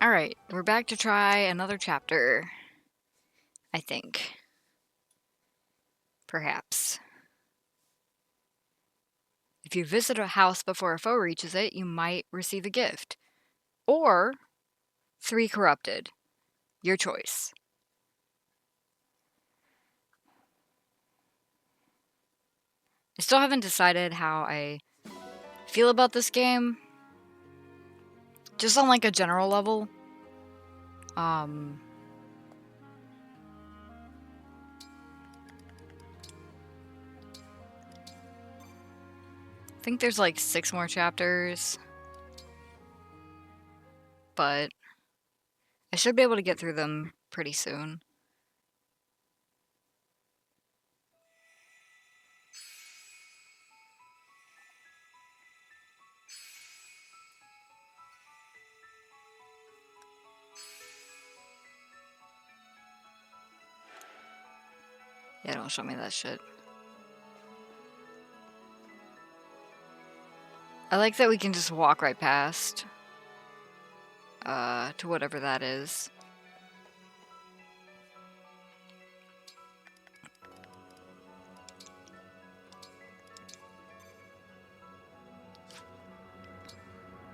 Alright, we're back to try another chapter. I think. Perhaps. If you visit a house before a foe reaches it, you might receive a gift. Or 3 corrupted. Your choice. I still haven't decided how I feel about this game. Just on like a general level. I think there's like 6 more chapters. But I should be able to get through them pretty soon. Yeah, don't show me that shit. I like that we can just walk right past. To whatever that is.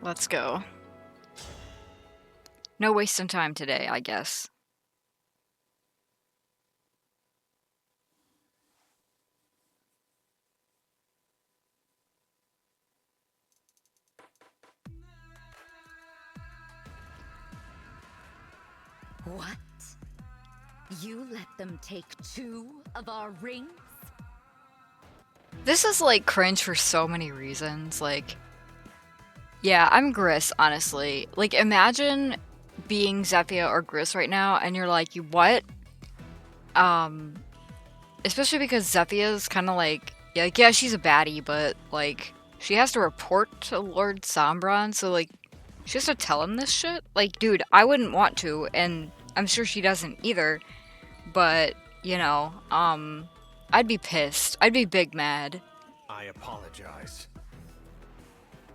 Let's go. No wasting time today, I guess. What? You let them take 2 of our rings? This is like cringe for so many reasons. Like, yeah, I'm Gris, honestly. Like, imagine being Zephia or Gris right now, and you're like, you what? Especially because Zephia's kind of like, yeah, she's a baddie, but like, she has to report to Lord Sombron, so like, she has to tell him this shit? Like, dude, I wouldn't want to, and I'm sure she doesn't either, but, you know, I'd be pissed. I'd be big mad. I apologize.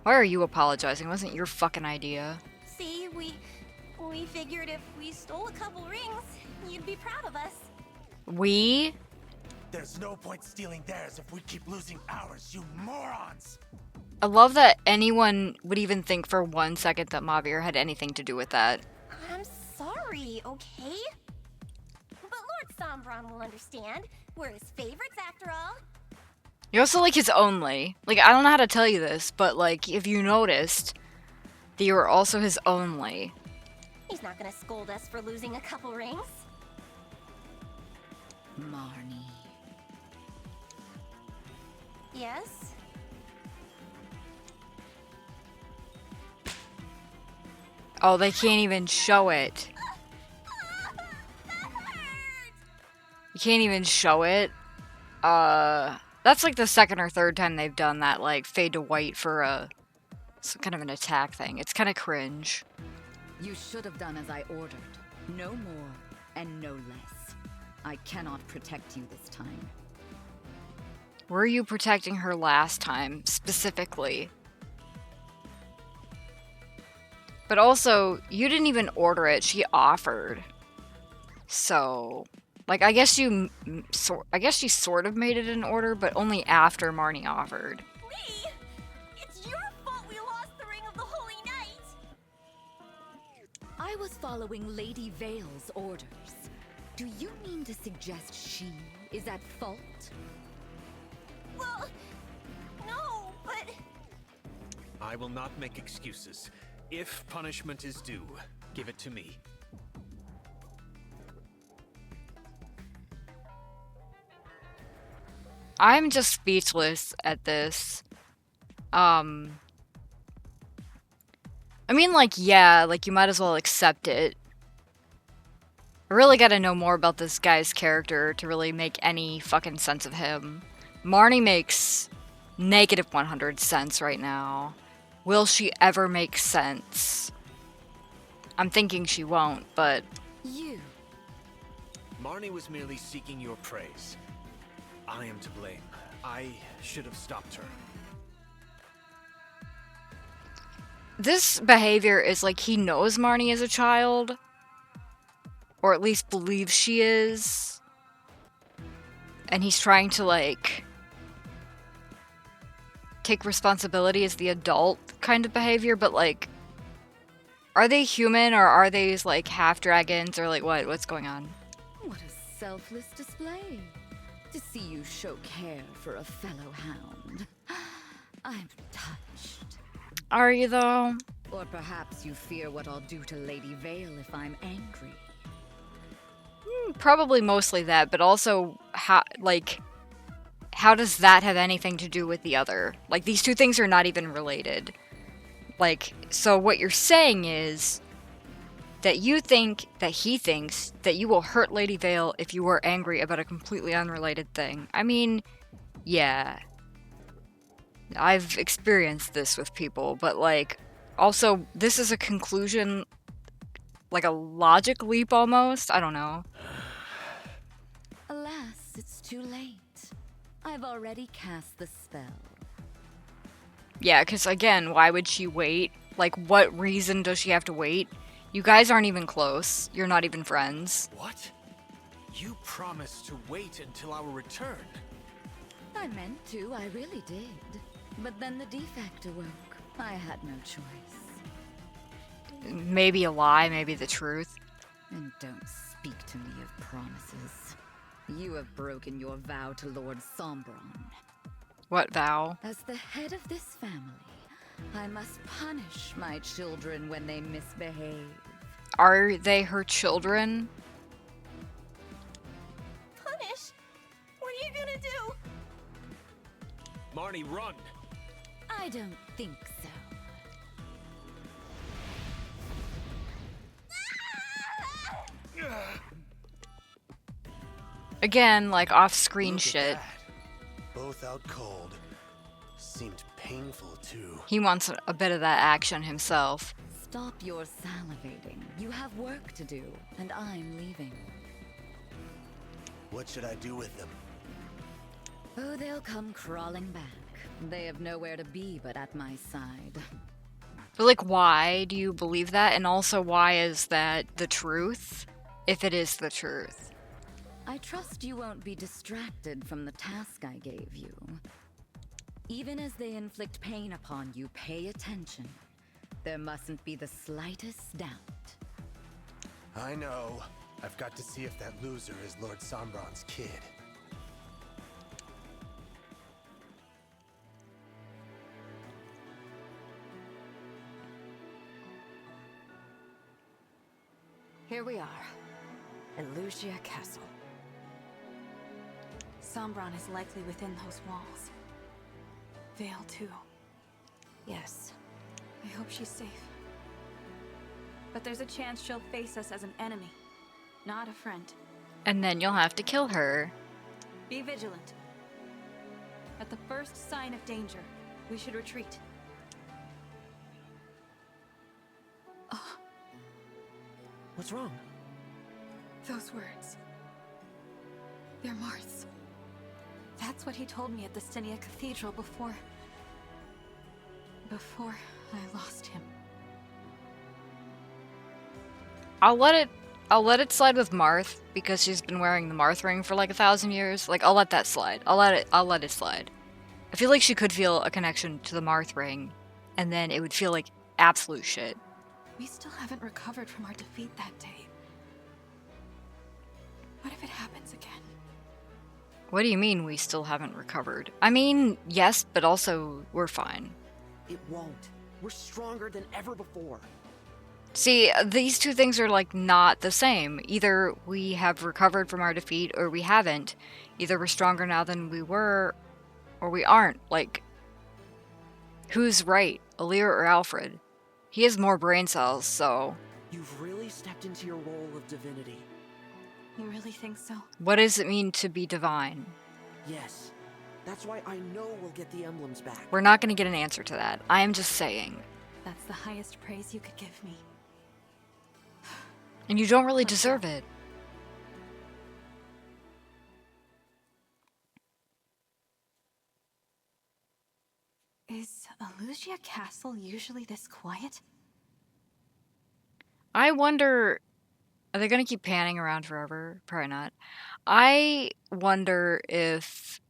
Why are you apologizing? It wasn't your fucking idea. See, we figured if we stole a couple rings, you'd be proud of us. We? There's no point stealing theirs if we keep losing ours, you morons! I love that anyone would even think for 1 second that Mavir had anything to do with that. I'm sorry, okay? But Lord Sombron will understand. We're his favorites after all. You're also like his only. Like, I don't know how to tell you this, but like, if you noticed, that you were also his only. He's not gonna scold us for losing a couple rings. Marnie. Yes? Oh, they can't even show it. That hurt! You can't even show it. That's like the 2nd or 3rd time they've done that, like, fade to white for some kind of an attack thing. It's kind of cringe. You should have done as I ordered. No more and no less. I cannot protect you this time. Were you protecting her last time, specifically? But also, you didn't even order it, she offered. So, like, I guess she sort of made it in order, but only after Marnie offered. Lee! It's your fault we lost the Ring of the Holy Knight! I was following Lady Vale's orders. Do you mean to suggest she is at fault? Well, no, but... I will not make excuses. If punishment is due, give it to me. I'm just speechless at this. I mean, like, yeah, like, you might as well accept it. I really gotta know more about this guy's character to really make any fucking sense of him. Marnie makes negative 100 cents right now. Will she ever make sense? I'm thinking she won't, but... You. Marnie was merely seeking your praise. I am to blame. I should have stopped her. This behavior is like he knows Marnie is a child. Or at least believes she is. And he's trying to, like, take responsibility as the adult kind of behavior, but, like, are they human or are they, like, half dragons or, like, what? What's going on? What a selfless display. To see you show care for a fellow hound. I'm touched. Are you, though? Or perhaps you fear what I'll do to Lady Vale if I'm angry. Probably mostly that, but also, how does that have anything to do with the other? Like, these two things are not even related. Like, so what you're saying is that you think that he thinks that you will hurt Lady Vale if you are angry about a completely unrelated thing. I mean, yeah. I've experienced this with people, but, like, also, this is a conclusion, like a logic leap almost? I don't know. Alas, it's too late. I've already cast the spell. Yeah, because again, why would she wait? Like, what reason does she have to wait? You guys aren't even close. You're not even friends. What? You promised to wait until our return. I meant to, I really did. But then the defect awoke. I had no choice. Maybe a lie, maybe the truth. And don't speak to me of promises. You have broken your vow to Lord Sombron. What vow? As the head of this family, I must punish my children when they misbehave. Are they her children? Punish? What are you gonna do? Marnie, run! I don't think so. Again, like off-screen Look at shit. that. Both out cold. Seemed painful too. He wants a bit of that action himself. Stop your salivating. You have work to do, and I'm leaving. What should I do with them? Oh, they'll come crawling back. They have nowhere to be but at my side. But, like, why do you believe that? And also, why is that the truth? If it is the truth. I trust you won't be distracted from the task I gave you. Even as they inflict pain upon you, pay attention. There mustn't be the slightest doubt. I know. I've got to see if that loser is Lord Sombron's kid. Here we are, Elusia Castle. Sombron is likely within those walls. Vale, too. Yes, I hope she's safe. But there's a chance she'll face us as an enemy, not a friend. And then you'll have to kill her. Be vigilant. At the first sign of danger, we should retreat. What's wrong? Those words. They're Marth's. That's what he told me at the Stynia Cathedral before I lost him. I'll let it slide with Marth, because she's been wearing the Marth ring for like 1,000 years. Like, I'll let that slide. I'll let it slide. I feel like she could feel a connection to the Marth ring, and then it would feel like absolute shit. We still haven't recovered from our defeat that day. What if it happens again? What do you mean we still haven't recovered? I mean, yes, but also we're fine. It won't. We're stronger than ever before. See, these two things are like not the same. Either we have recovered from our defeat or we haven't. Either we're stronger now than we were or we aren't. Like, who's right, Alir or Alfred? He has more brain cells, so... You've really stepped into your role of divinity. You really think so? What does it mean to be divine? Yes. That's why I know we'll get the emblems back. We're not going to get an answer to that. I am just saying. That's the highest praise you could give me. And you don't really deserve it. Is Alusia Castle usually this quiet? I wonder, are they gonna keep panning around forever? Probably not. I wonder if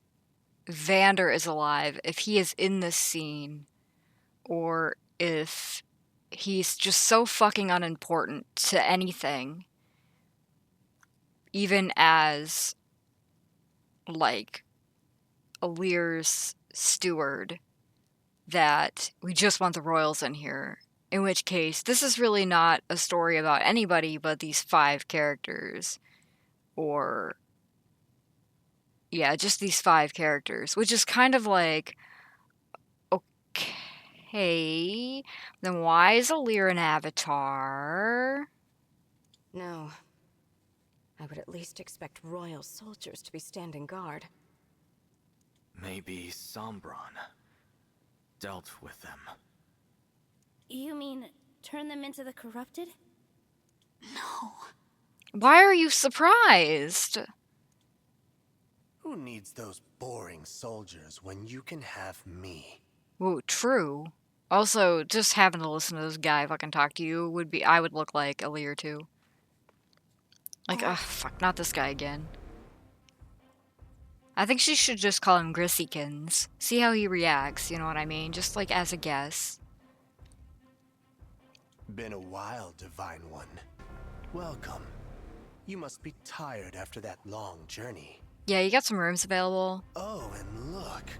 Vander is alive, if he is in this scene, or if he's just so fucking unimportant to anything, even as, like, Alir's steward, that we just want the royals in here. In which case, this is really not a story about anybody but these 5 characters. Or, yeah, just these 5 characters. Which is kind of like, okay, then why is Alir an avatar? No. I would at least expect royal soldiers to be standing guard. Maybe Sombron dealt with them. You mean turn them into the corrupted? No. Why are you surprised? Who needs those boring soldiers when you can have me? Whoa, true. Also, just having to listen to this guy fucking talk to you would be, I would look like Alir too. Like, ugh, fuck, not this guy again. I think she should just call him Grissykins. See how he reacts, you know what I mean? Just like as a guess. Been a while, Divine One. Welcome. You must be tired after that long journey. Yeah, you got some rooms available. Oh, and look,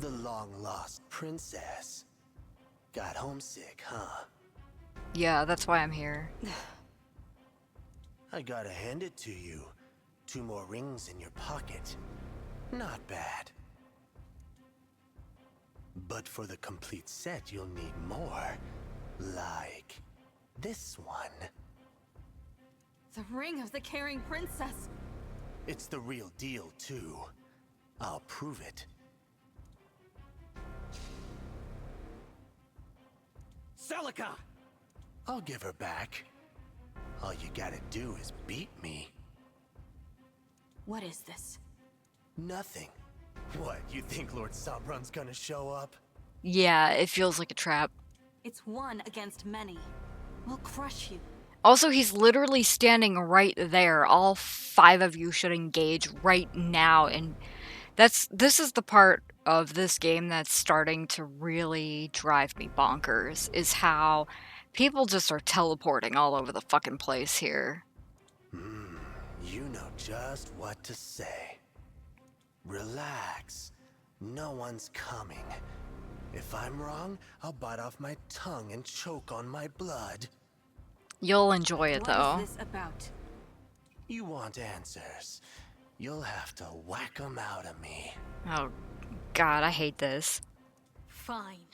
the long-lost princess. Got homesick, huh? Yeah, that's why I'm here. I gotta hand it to you. 2 more rings in your pocket. Not bad. But for the complete set, you'll need more. Like this one. The ring of the caring princess. It's the real deal, too. I'll prove it. Celica! I'll give her back. All you gotta do is beat me. What is this? Nothing. What, you think Lord Sombron's gonna show up? Yeah, it feels like a trap. It's one against many. We'll crush you. Also, he's literally standing right there. All 5 of you should engage right now, and this is the part of this game that's starting to really drive me bonkers, is how people just are teleporting all over the fucking place here. You know just what to say. Relax. No one's coming. If I'm wrong, I'll bite off my tongue and choke on my blood. You'll enjoy it, though. What is this about? You want answers. You'll have to whack 'em out of me. Oh, God, I hate this. Fine.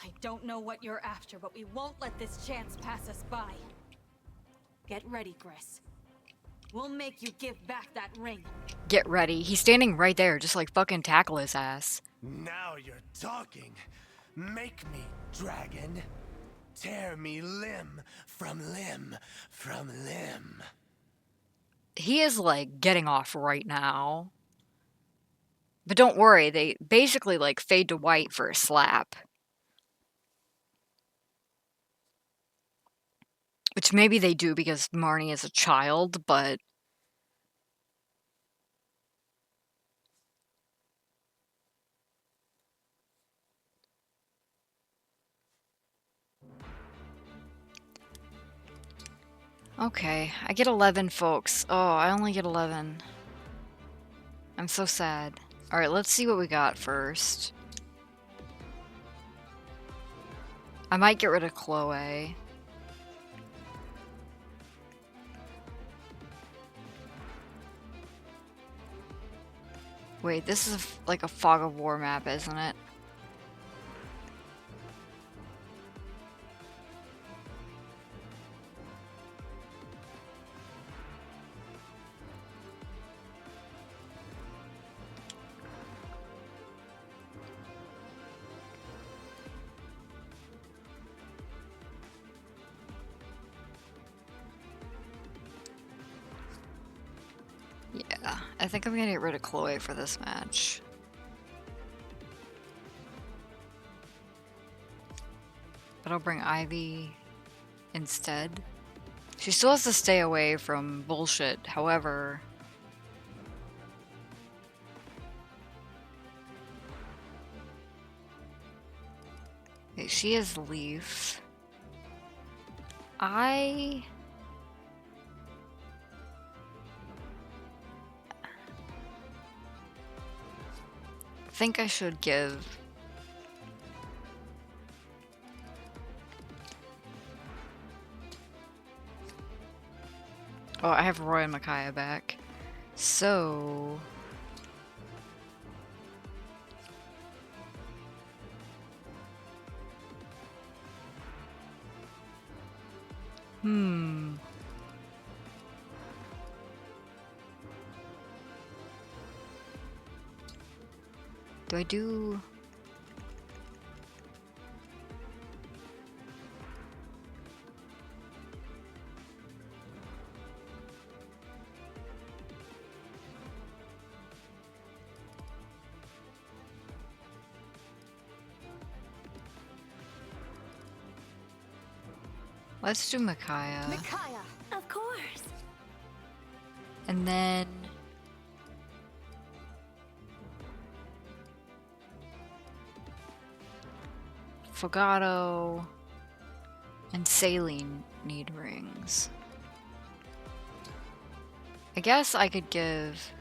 I don't know what you're after, but we won't let this chance pass us by. Get ready, Gris. We'll make you give back that ring. Get ready. He's standing right there, just like fucking tackle his ass. Now you're talking. Make me, dragon. Tear me limb from limb from limb. He is, like, getting off right now. But don't worry, they basically, like, fade to white for a slap. Which maybe they do because Marnie is a child, but... Okay, I get 11, folks. Oh, I only get 11. I'm so sad. Alright, let's see what we got first. I might get rid of Chloe. Wait, this is like a Fog of War map, isn't it? Yeah, I think I'm gonna get rid of Chloe for this match. But I'll bring Ivy instead. She still has to stay away from bullshit, however... Okay, she is Leaf. I think I should give... Oh, I have Roy and Micaiah back. So... Do I do... Let's do Micaiah. Micaiah, of course. And then... Fogato and Saline need rings. I guess I could give...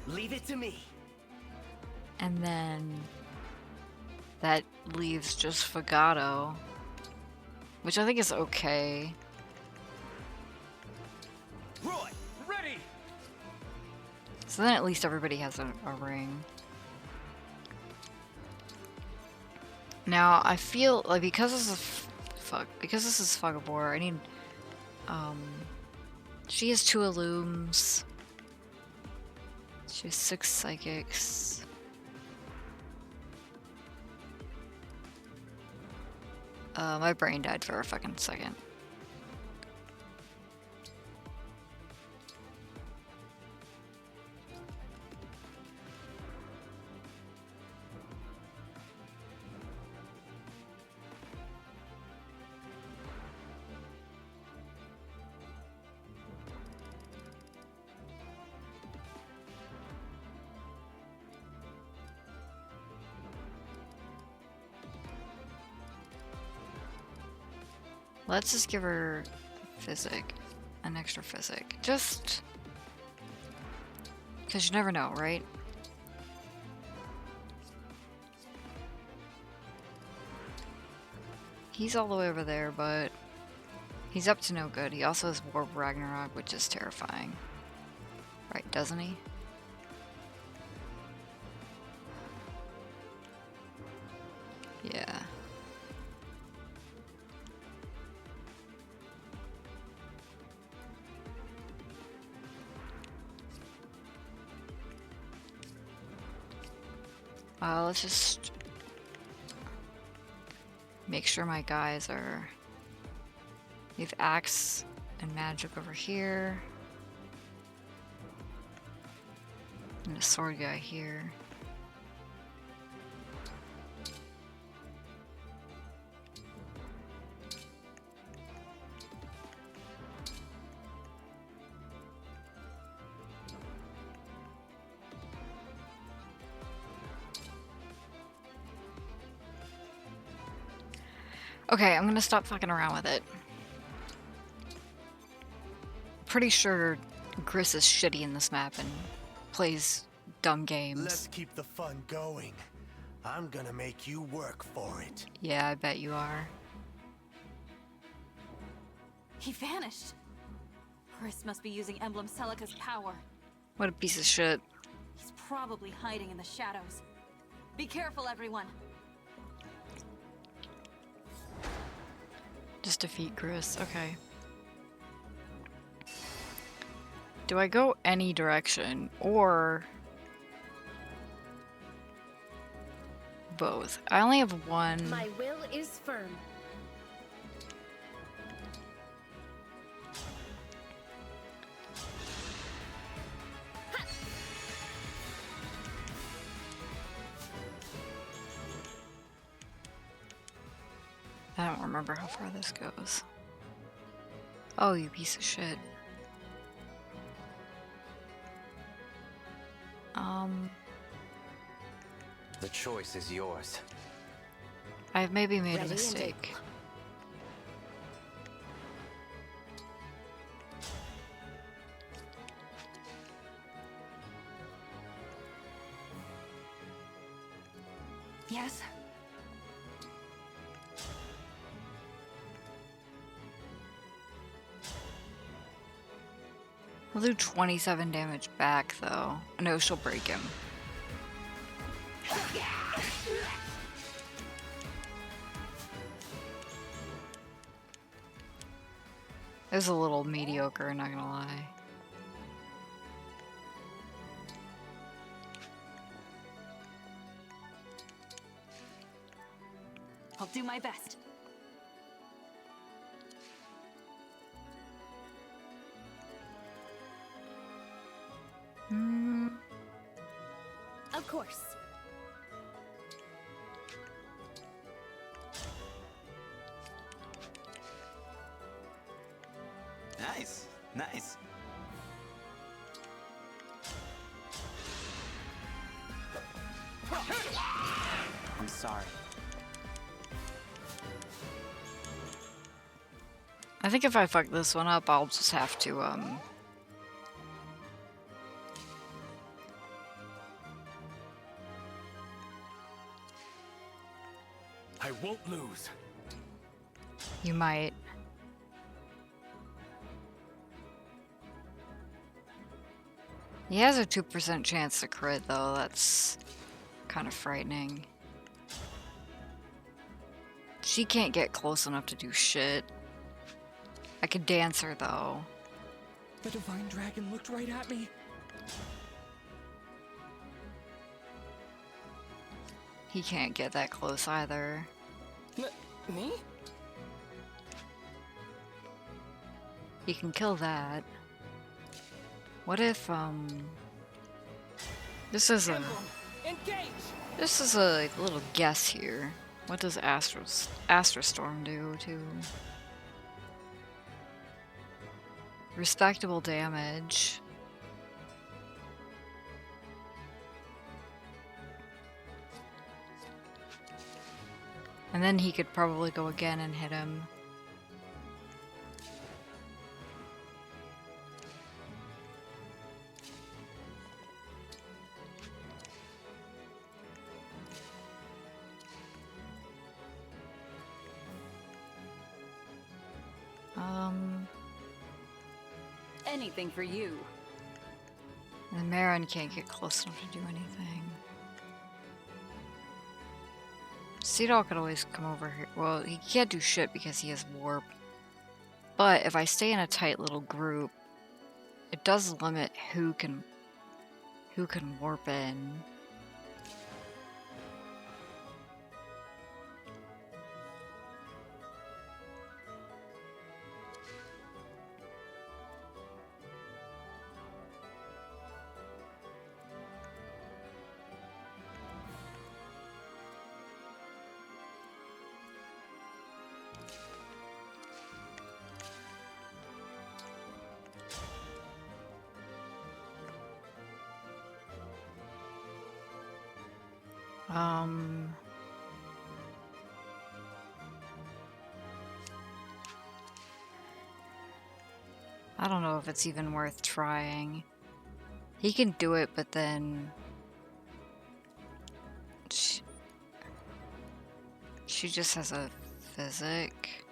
Leave it to me. And then... That leaves just Fogato. Which I think is okay. Roy, ready. So then at least everybody has a ring. Now, I feel like because this is... because this is Fog of War, I need... She has 2 Illums. She has 6 Psychics. My brain died for a fucking second. Let's just give her Physic. An extra Physic. Just... because you never know, right? He's all the way over there, but... he's up to no good. He also has War of Ragnarok, which is terrifying. Right, doesn't he? Yeah. Let's just make sure my guys are... we have Axe and Magic over here. And a Sword guy here. Okay, I'm gonna stop fucking around with it. Pretty sure Gris is shitty in this map and plays dumb games. Let's keep the fun going. I'm gonna make you work for it. Yeah, I bet you are. He vanished. Chris must be using Emblem Celica's power. What a piece of shit. He's probably hiding in the shadows. Be careful, everyone. Just defeat Gris. Okay. Do I go any direction or both? I only have one. My will is firm. I don't remember how far this goes. Oh, you piece of shit. The choice is yours. I've maybe made a Ready and mistake. able. Yes? I'll do 27 damage back, though. No, she'll break him. It was a little mediocre, not gonna lie. I'll do my best. Of course. Nice, nice. I'm sorry. I think if I fuck this one up, I'll just have to, I won't lose. You might. He has a 2% chance to crit, though. That's kind of frightening. She can't get close enough to do shit. I could dance her, though. The Divine Dragon looked right at me. He can't get that close either. Me? He can kill that. What if, This is a... Engage! This is a little guess here. What does Astrostorm do to... Respectable damage. And then he could probably go again and hit him. Anything for you. And Marin can't get close enough to do anything. Seedall could always come over here. Well, he can't do shit because he has warp. But if I stay in a tight little group, it does limit who can warp in. I don't know if it's even worth trying. He can do it, but then she just has a physic.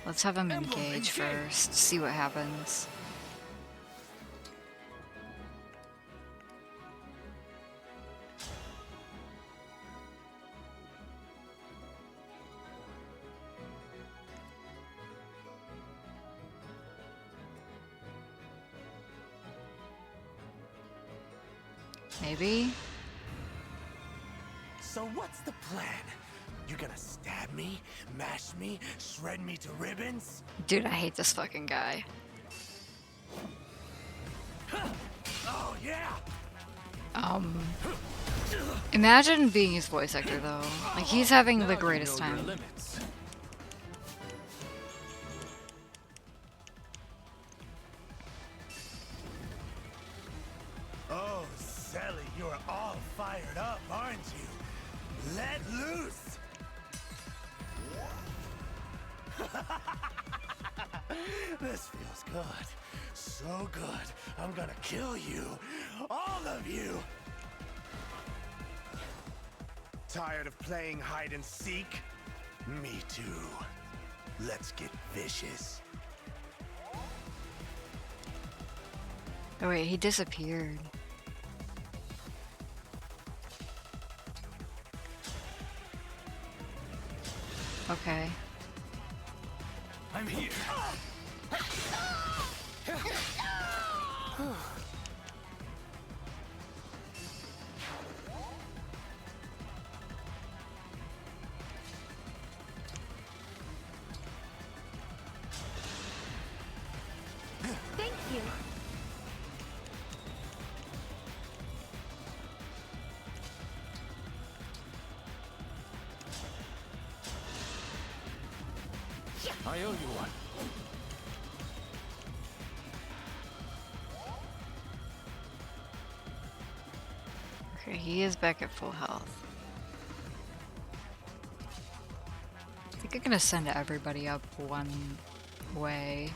Let's have him engage first, see what happens. Maybe? So what's the plan? You gonna stab me, mash me, shred me to ribbons? Dude, I hate this fucking guy. Oh yeah! Imagine being his voice actor though. Like, he's having the greatest Know your time. limits. Oh, Sally, you're all fired up, aren't you? Let loose! This feels good. So good. I'm gonna kill you. All of you! Tired of playing hide and seek? Me too. Let's get vicious. Oh wait, he disappeared. Okay. I'm here. Thank you. I owe you one. Okay, he is back at full health. I think I'm gonna send everybody up one way.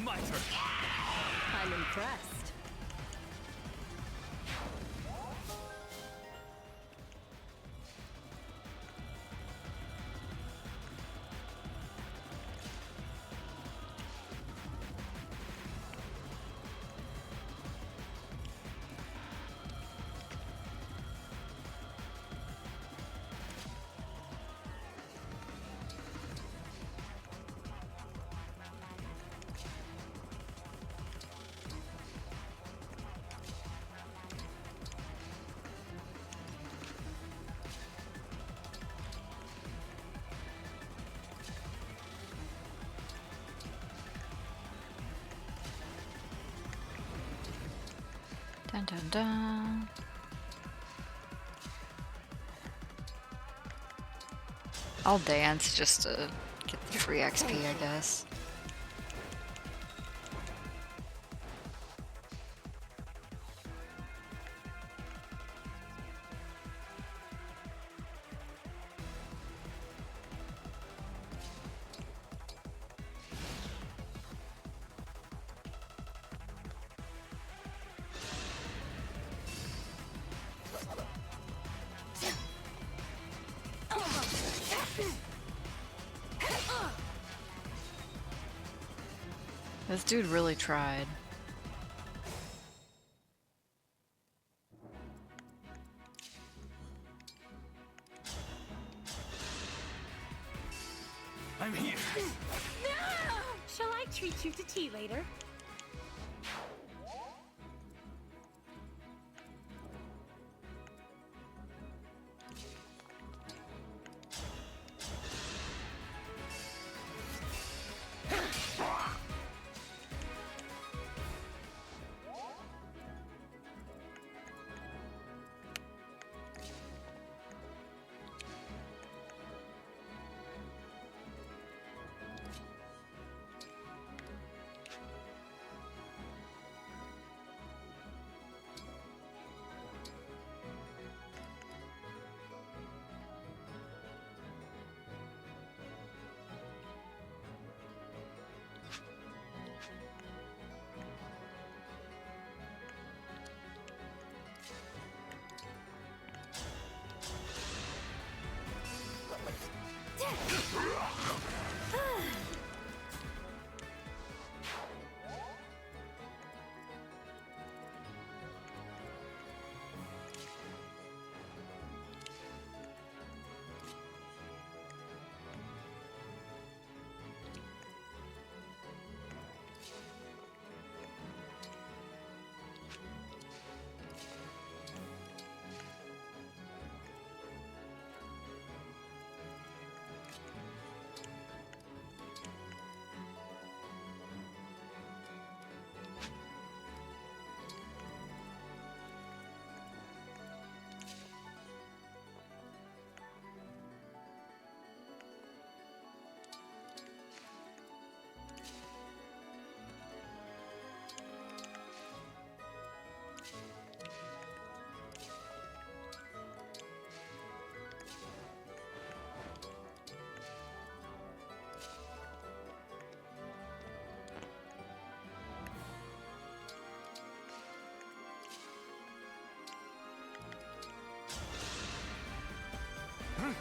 My turn. I'm impressed. Dun dun dun. I'll dance just to get the free XP, I guess. This dude really tried. I'm here. Shall I treat you to tea later?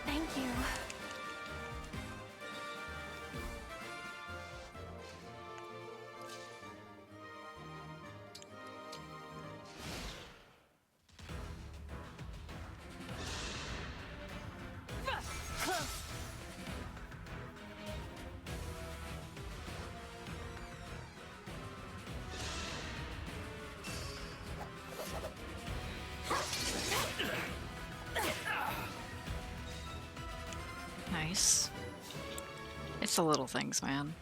Thank you. Nice. It's the little things, man.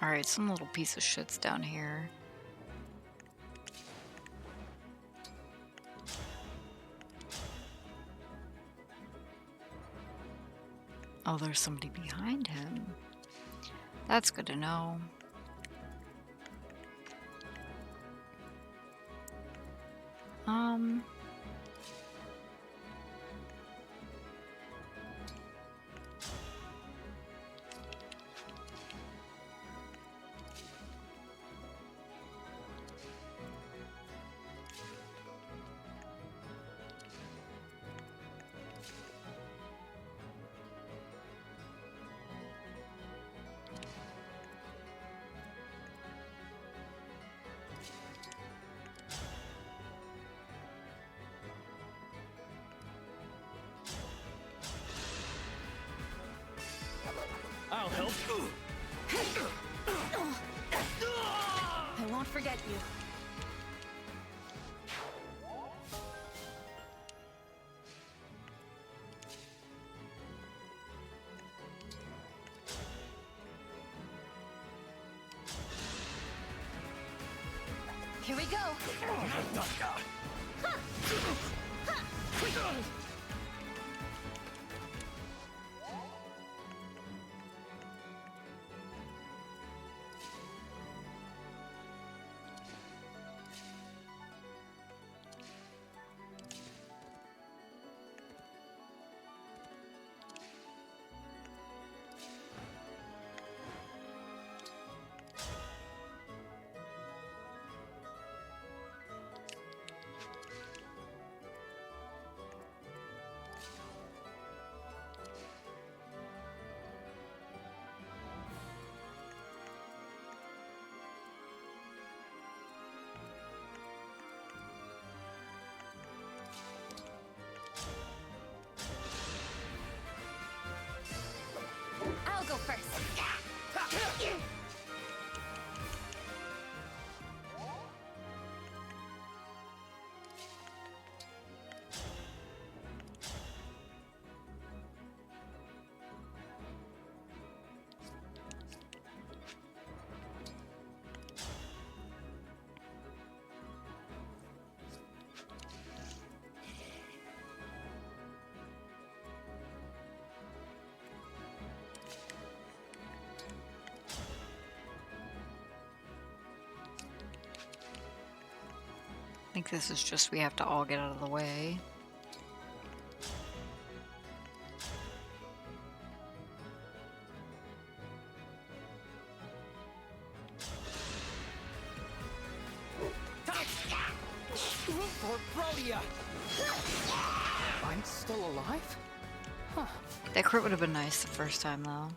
Alright, some little piece of shit's down here. Oh, there's somebody behind him. That's good to know. I'll help. I won't forget you. Here we go. first. I think this is just we have to all get out of the way. For Protea! I'm still alive? Huh. That crit would have been nice the first time, though.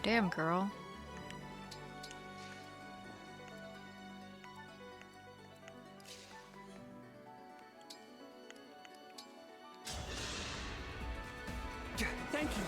Damn, girl. Thank you.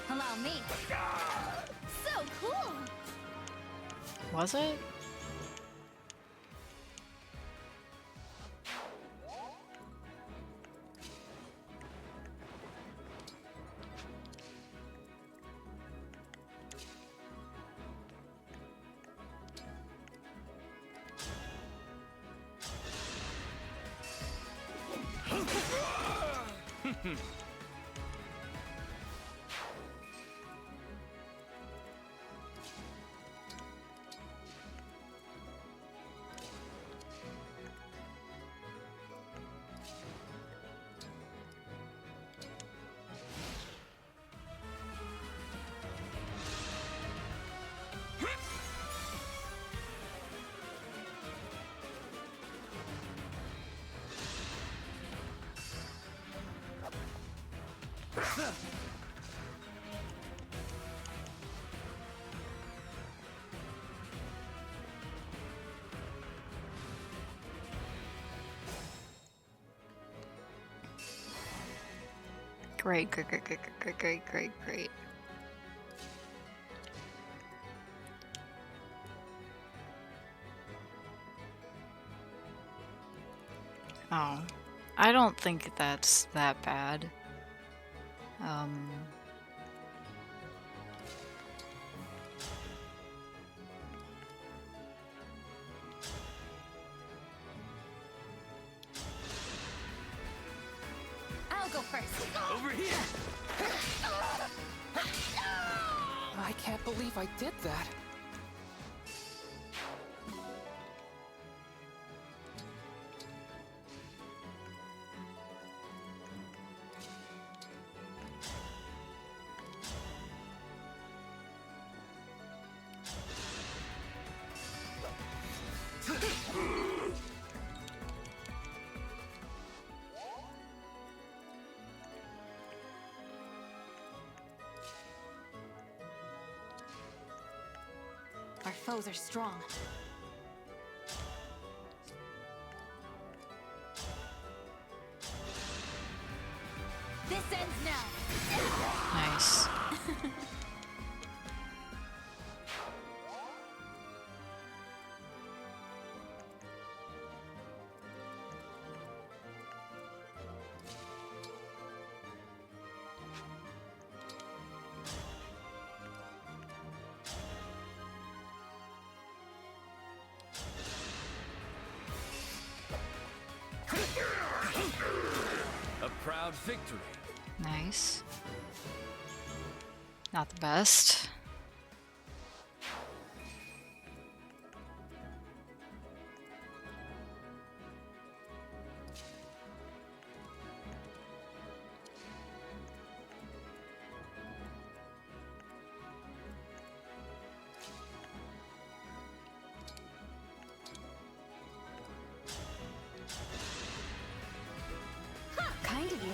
Allow me. So cool. Was it? Great, great, great, great, great, great, great, great. Oh, I don't think that's that bad. I'll go first. Over here! I can't believe I did that. Our foes are strong. This ends now. Nice. proud victory. Nice. Not the best. Kind of you.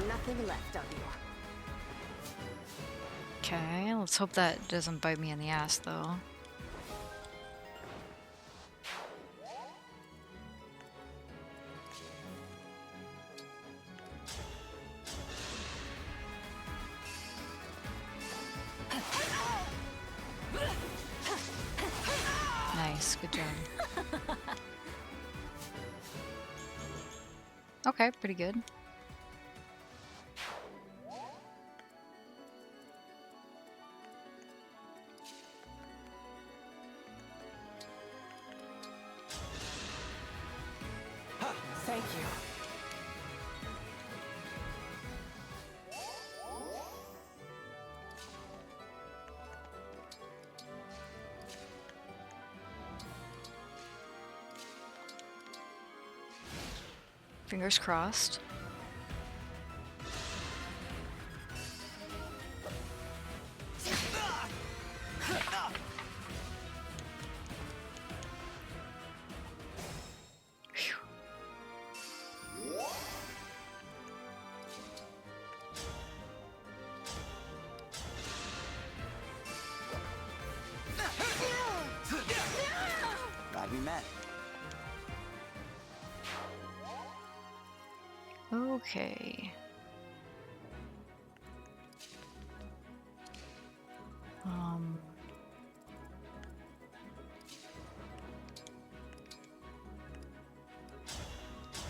Nothing left of you. Okay, let's hope that doesn't bite me in the ass though. Nice, good job. Okay, pretty good. Thank you. Fingers crossed. Phew. Glad we met. Okay. I'm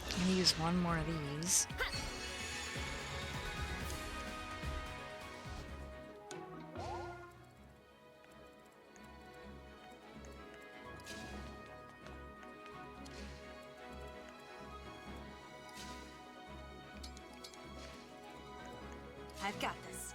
gonna use one more of these. I've got this.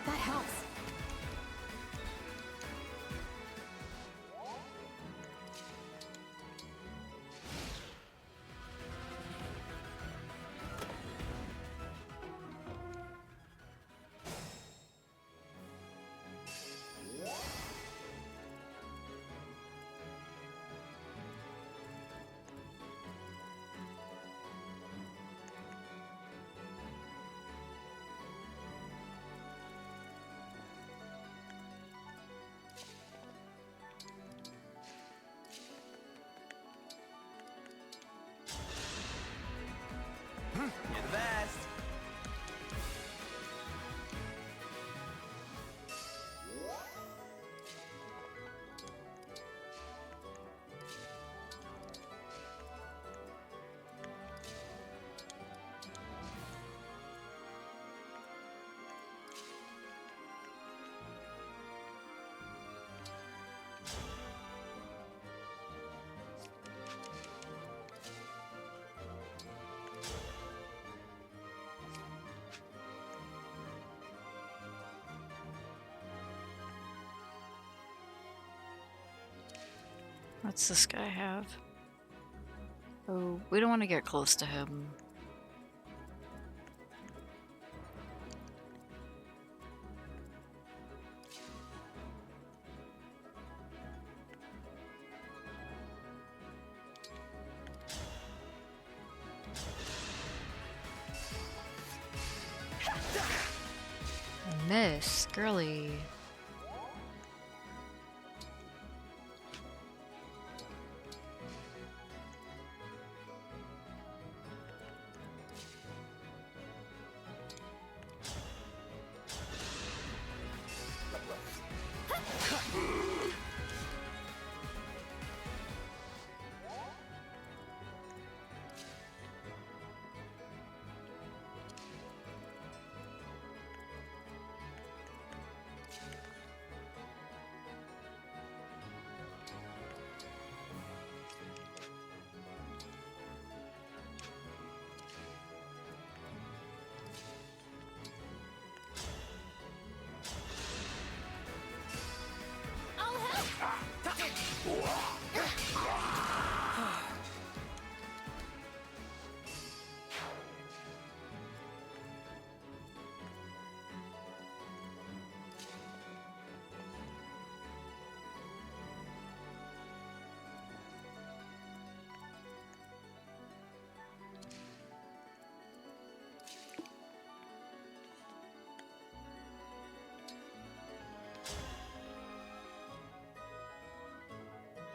That helps. You're the best. What's this guy have? Oh, we don't want to get close to him. Miss, girly.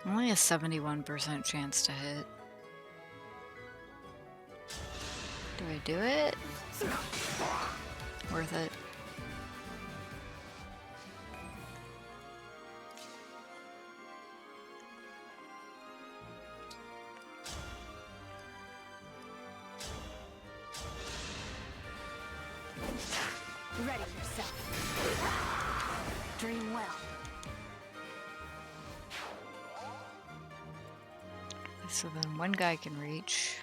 Only a 71% chance to hit. Do I do it? Worth it. Ready yourself. Dream well. So then one guy can reach.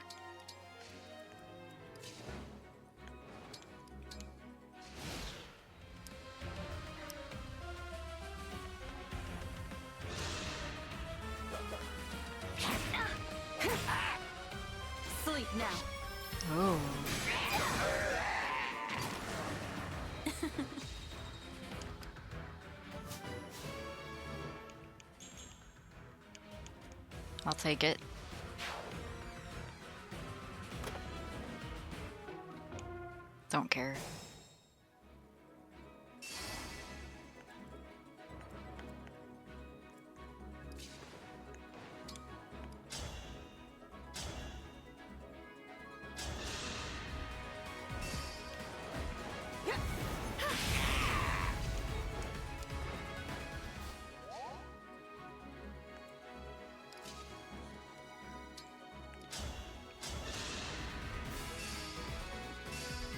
Sleep now. Oh. I'll take it. Don't care.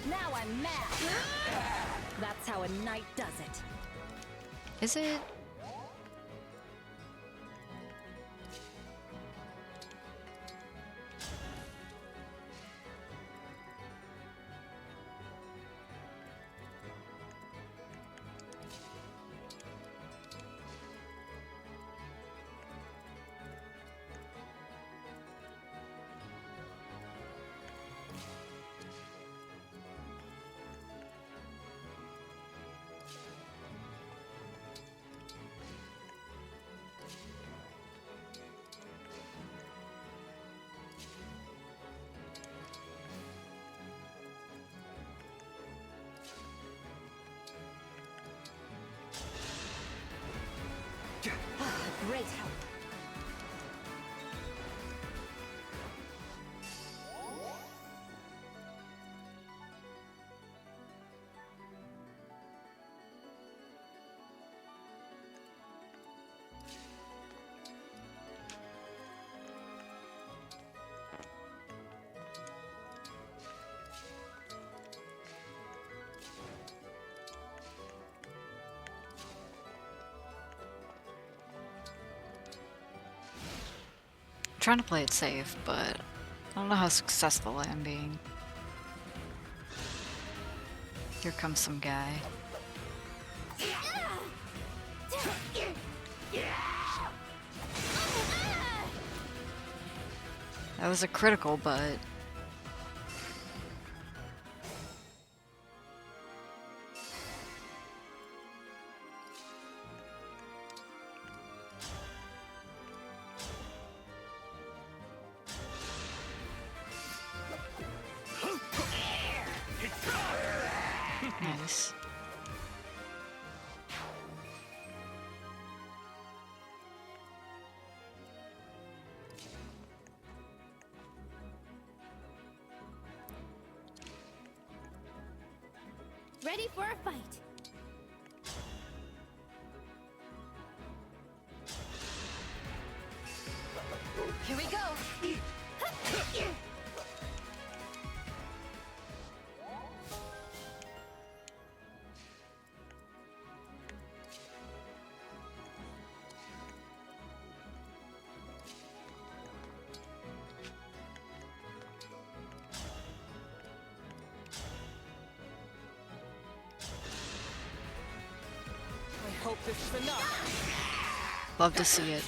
Now I'm mad. That's how a knight does it. Is it? Great help. I'm trying to play it safe, but I don't know how successful I am being. Here comes some guy. That was a critical, but... Nice. Ready for a fight. Here we go. I hope this is enough. Love to see it.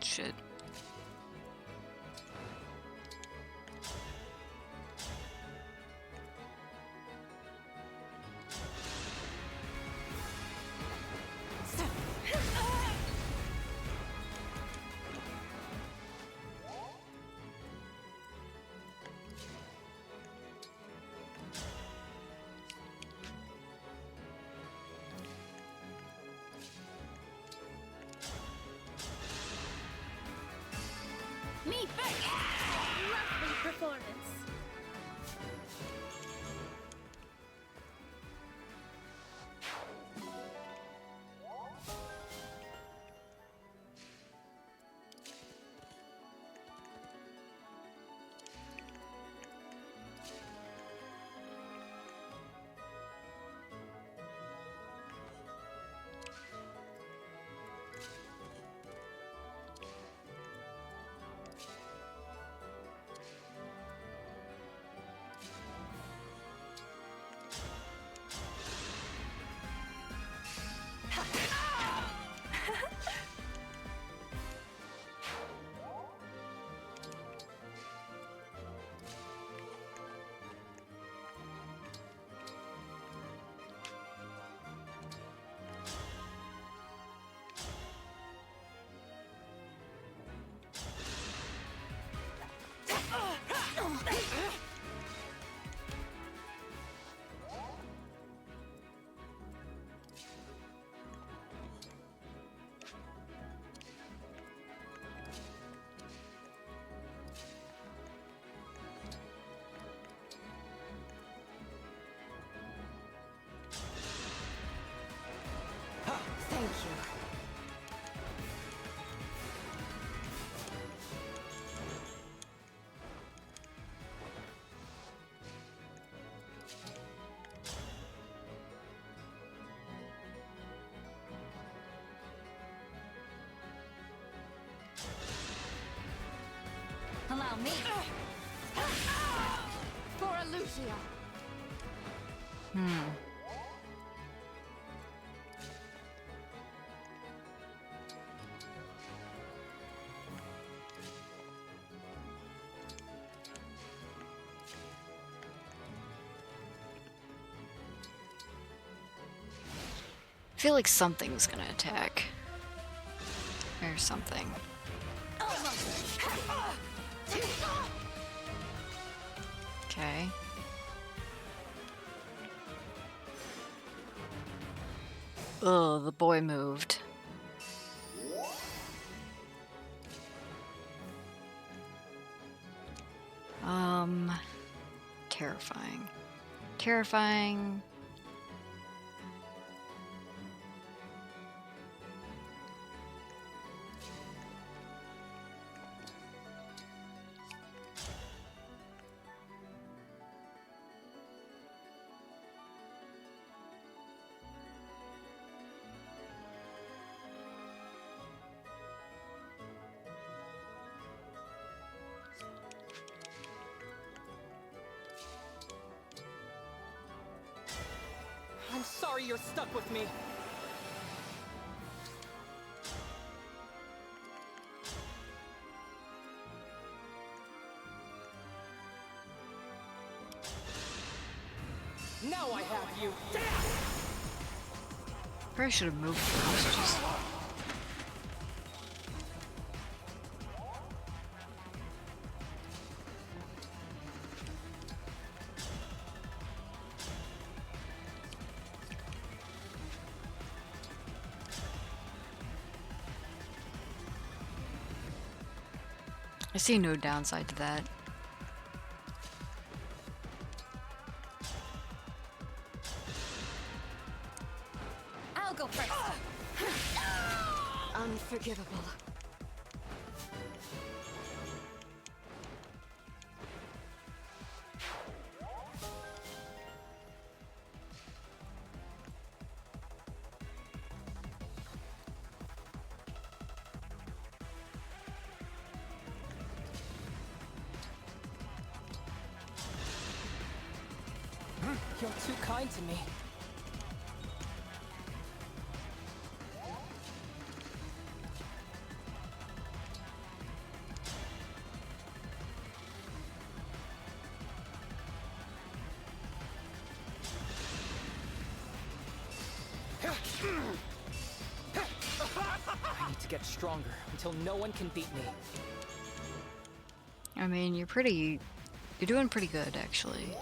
Shit. Me first. Lovely performance. Thank you. Allow me. For Lucia. I feel like something was gonna attack. Or something. Okay. Ugh, the boy moved. Terrifying. Terrifying. I'm sorry you're stuck with me. Now I have you. Probably should have moved first. Just... I see no downside to that. I'll go first. Unforgivable. You're too kind to me. I need to get stronger until no one can beat me. I mean, you're doing pretty good, actually.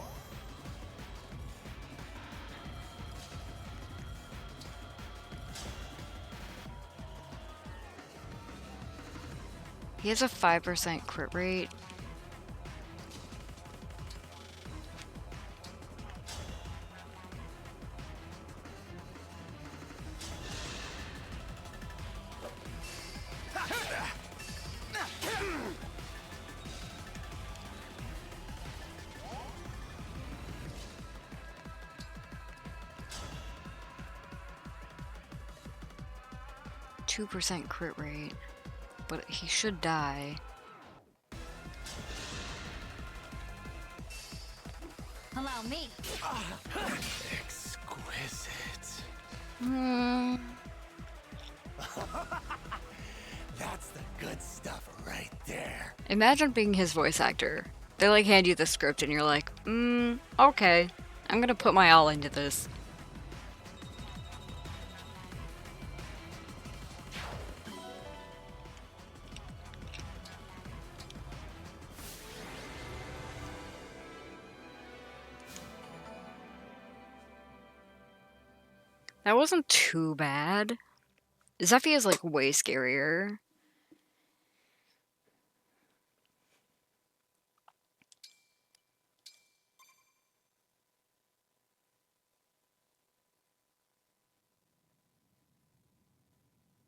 He has a 5% crit rate. .2% crit rate, but he should die. Allow me. Exquisite. That's the good stuff right there. Imagine being his voice actor. They like hand you the script and you're like, okay, I'm gonna put my all into this. That wasn't too bad. Zeffy is like way scarier.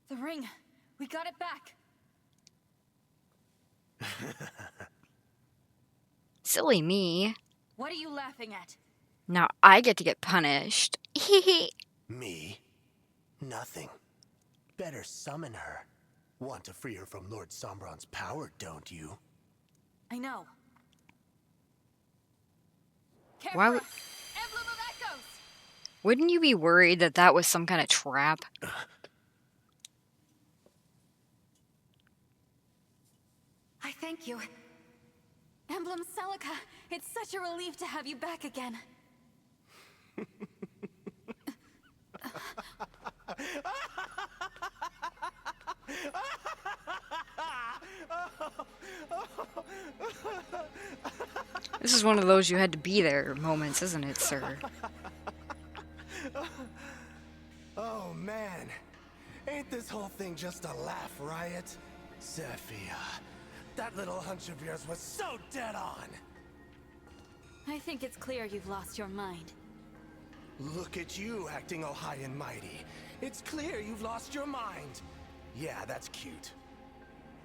The ring. We got it back. Silly me. What are you laughing at? Now I get to get punished. Me? Nothing. Better summon her. Want to free her from Lord Sombron's power, don't you? I know. Why would... Emblem of Echoes! Wouldn't you be worried that that was some kind of trap? I thank you. Emblem Celica, it's such a relief to have you back again. This is one of those you had to be there moments, isn't it, sir? Oh man, ain't this whole thing just a laugh riot? Zephyr, that little hunch of yours was so dead on! I think it's clear you've lost your mind. Look at you acting all high and mighty. It's clear you've lost your mind. Yeah, that's cute.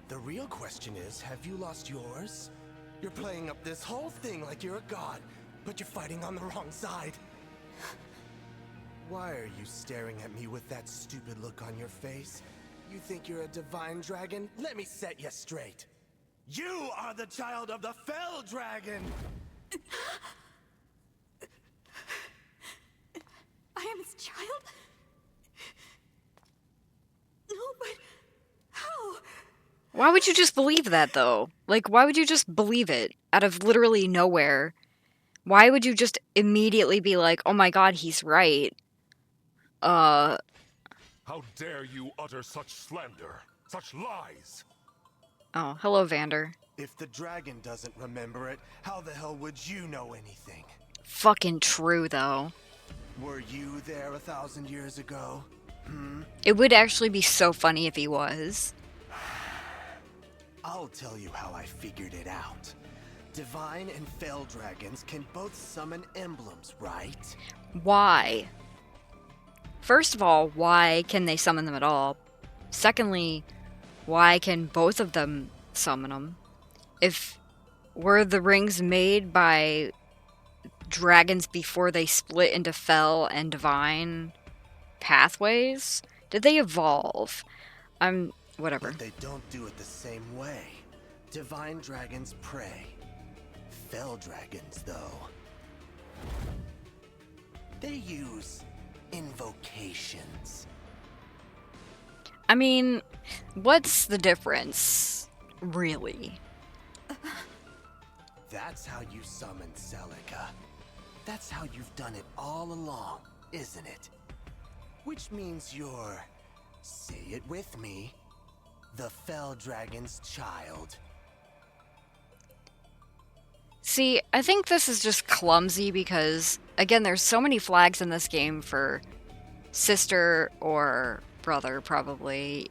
The real question is, have you lost yours? You're playing up this whole thing like you're a god, but you're fighting on the wrong side. Why are you staring at me with that stupid look on your face? You think you're a divine dragon? Let me set you straight. You are the child of the Fell Dragon! I am his child? No, but how? Why would you just believe that, though? Like, why would you just believe it out of literally nowhere? Why would you just immediately be like, oh my god, he's right? How dare you utter such slander, such lies? Oh, hello, Vander. If the dragon doesn't remember it, how the hell would you know anything? Fucking true, though. Were you there 1,000 years ago? It would actually be so funny if he was. I'll tell you how I figured it out. Divine and Fell dragons can both summon emblems, right? Why? First of all, why can they summon them at all? Secondly, why can both of them summon them? If were the rings made by dragons before they split into Fell and Divine pathways? Did they evolve? Whatever. But they don't do it the same way. Divine dragons pray. Fell dragons, though, they use invocations. I mean, what's the difference, really? That's how you summon Celica. That's how you've done it all along, isn't it? Which means you're, say it with me, the Fell Dragon's child. See, I think this is just clumsy because, again, there's so many flags in this game for sister or brother, probably,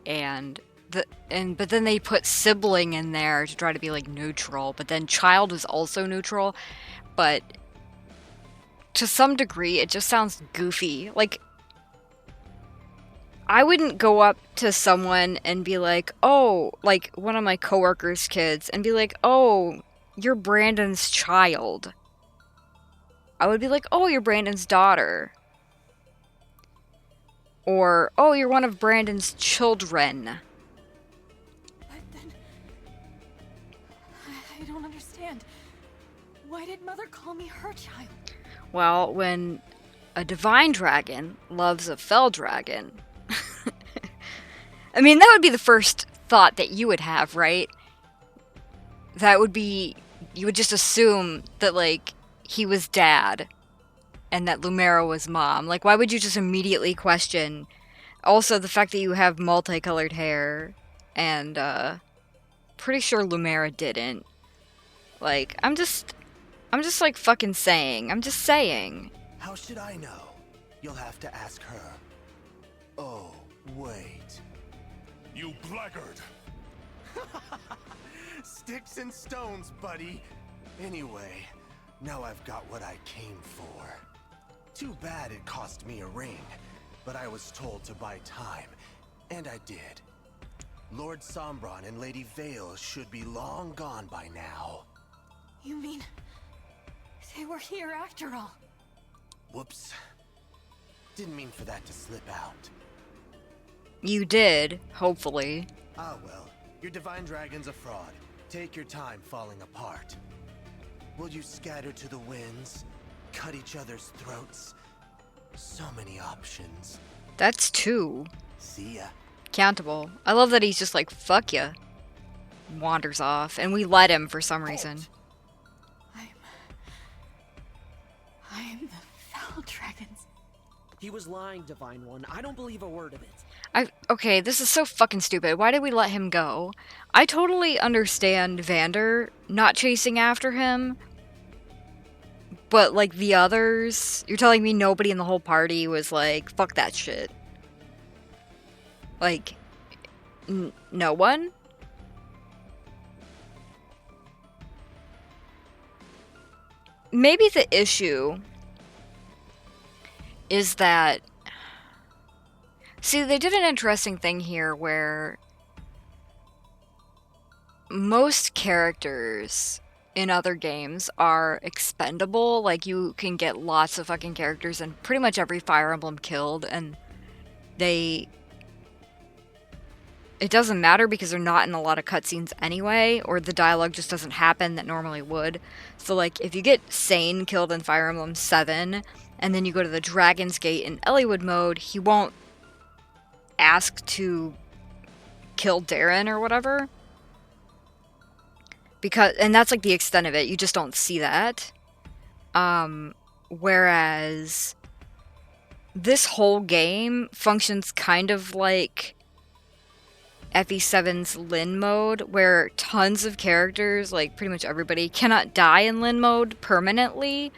but then they put sibling in there to try to be, like, neutral, but then child is also neutral, but to some degree, it just sounds goofy. Like, I wouldn't go up to someone and be like, oh, like, one of my coworkers' kids, and be like, oh, you're Brandon's child. I would be like, oh, you're Brandon's daughter. Or, oh, you're one of Brandon's children. But then... I don't understand. Why did Mother call me her child? Well, when a divine dragon loves a fell dragon... I mean, that would be the first thought that you would have, right? That would be... You would just assume that, like, he was dad and that Lumera was mom. Like, why would you just immediately question also the fact that you have multicolored hair and, pretty sure Lumera didn't. Like, I'm just, like, fucking saying. I'm just saying. How should I know? You'll have to ask her. Oh, wait. You blackguard! Sticks and stones, buddy. Anyway, now I've got what I came for. Too bad it cost me a ring, but I was told to buy time, and I did. Lord Sombron and Lady Vale should be long gone by now. You mean... they were here after all? Whoops. Didn't mean for that to slip out. You did, hopefully. Ah well, your divine dragon's a fraud. Take your time falling apart. Will you scatter to the winds? Cut each other's throats? So many options. That's two. See ya. Countable. I love that he's just like, fuck ya. Wanders off, and we let him for some reason. I'm the Fell Dragons. He was lying, Divine One. I don't believe a word of it. Okay, this is so fucking stupid. Why did we let him go? I totally understand Vander not chasing after him. But, like, the others... You're telling me nobody in the whole party was like, fuck that shit. Like, no one? Maybe the issue is that... See, they did an interesting thing here where most characters in other games are expendable. Like, you can get lots of fucking characters in pretty much every Fire Emblem killed, and it doesn't matter because they're not in a lot of cutscenes anyway, or the dialogue just doesn't happen that normally would. So, like, if you get Sane killed in Fire Emblem 7, and then you go to the Dragon's Gate in Elliewood mode, he won't ask to kill Darren or whatever. And that's like the extent of it. You just don't see that. Whereas this whole game functions kind of like FE7's Lin mode, where tons of characters, like pretty much everybody, cannot die in Lin mode permanently.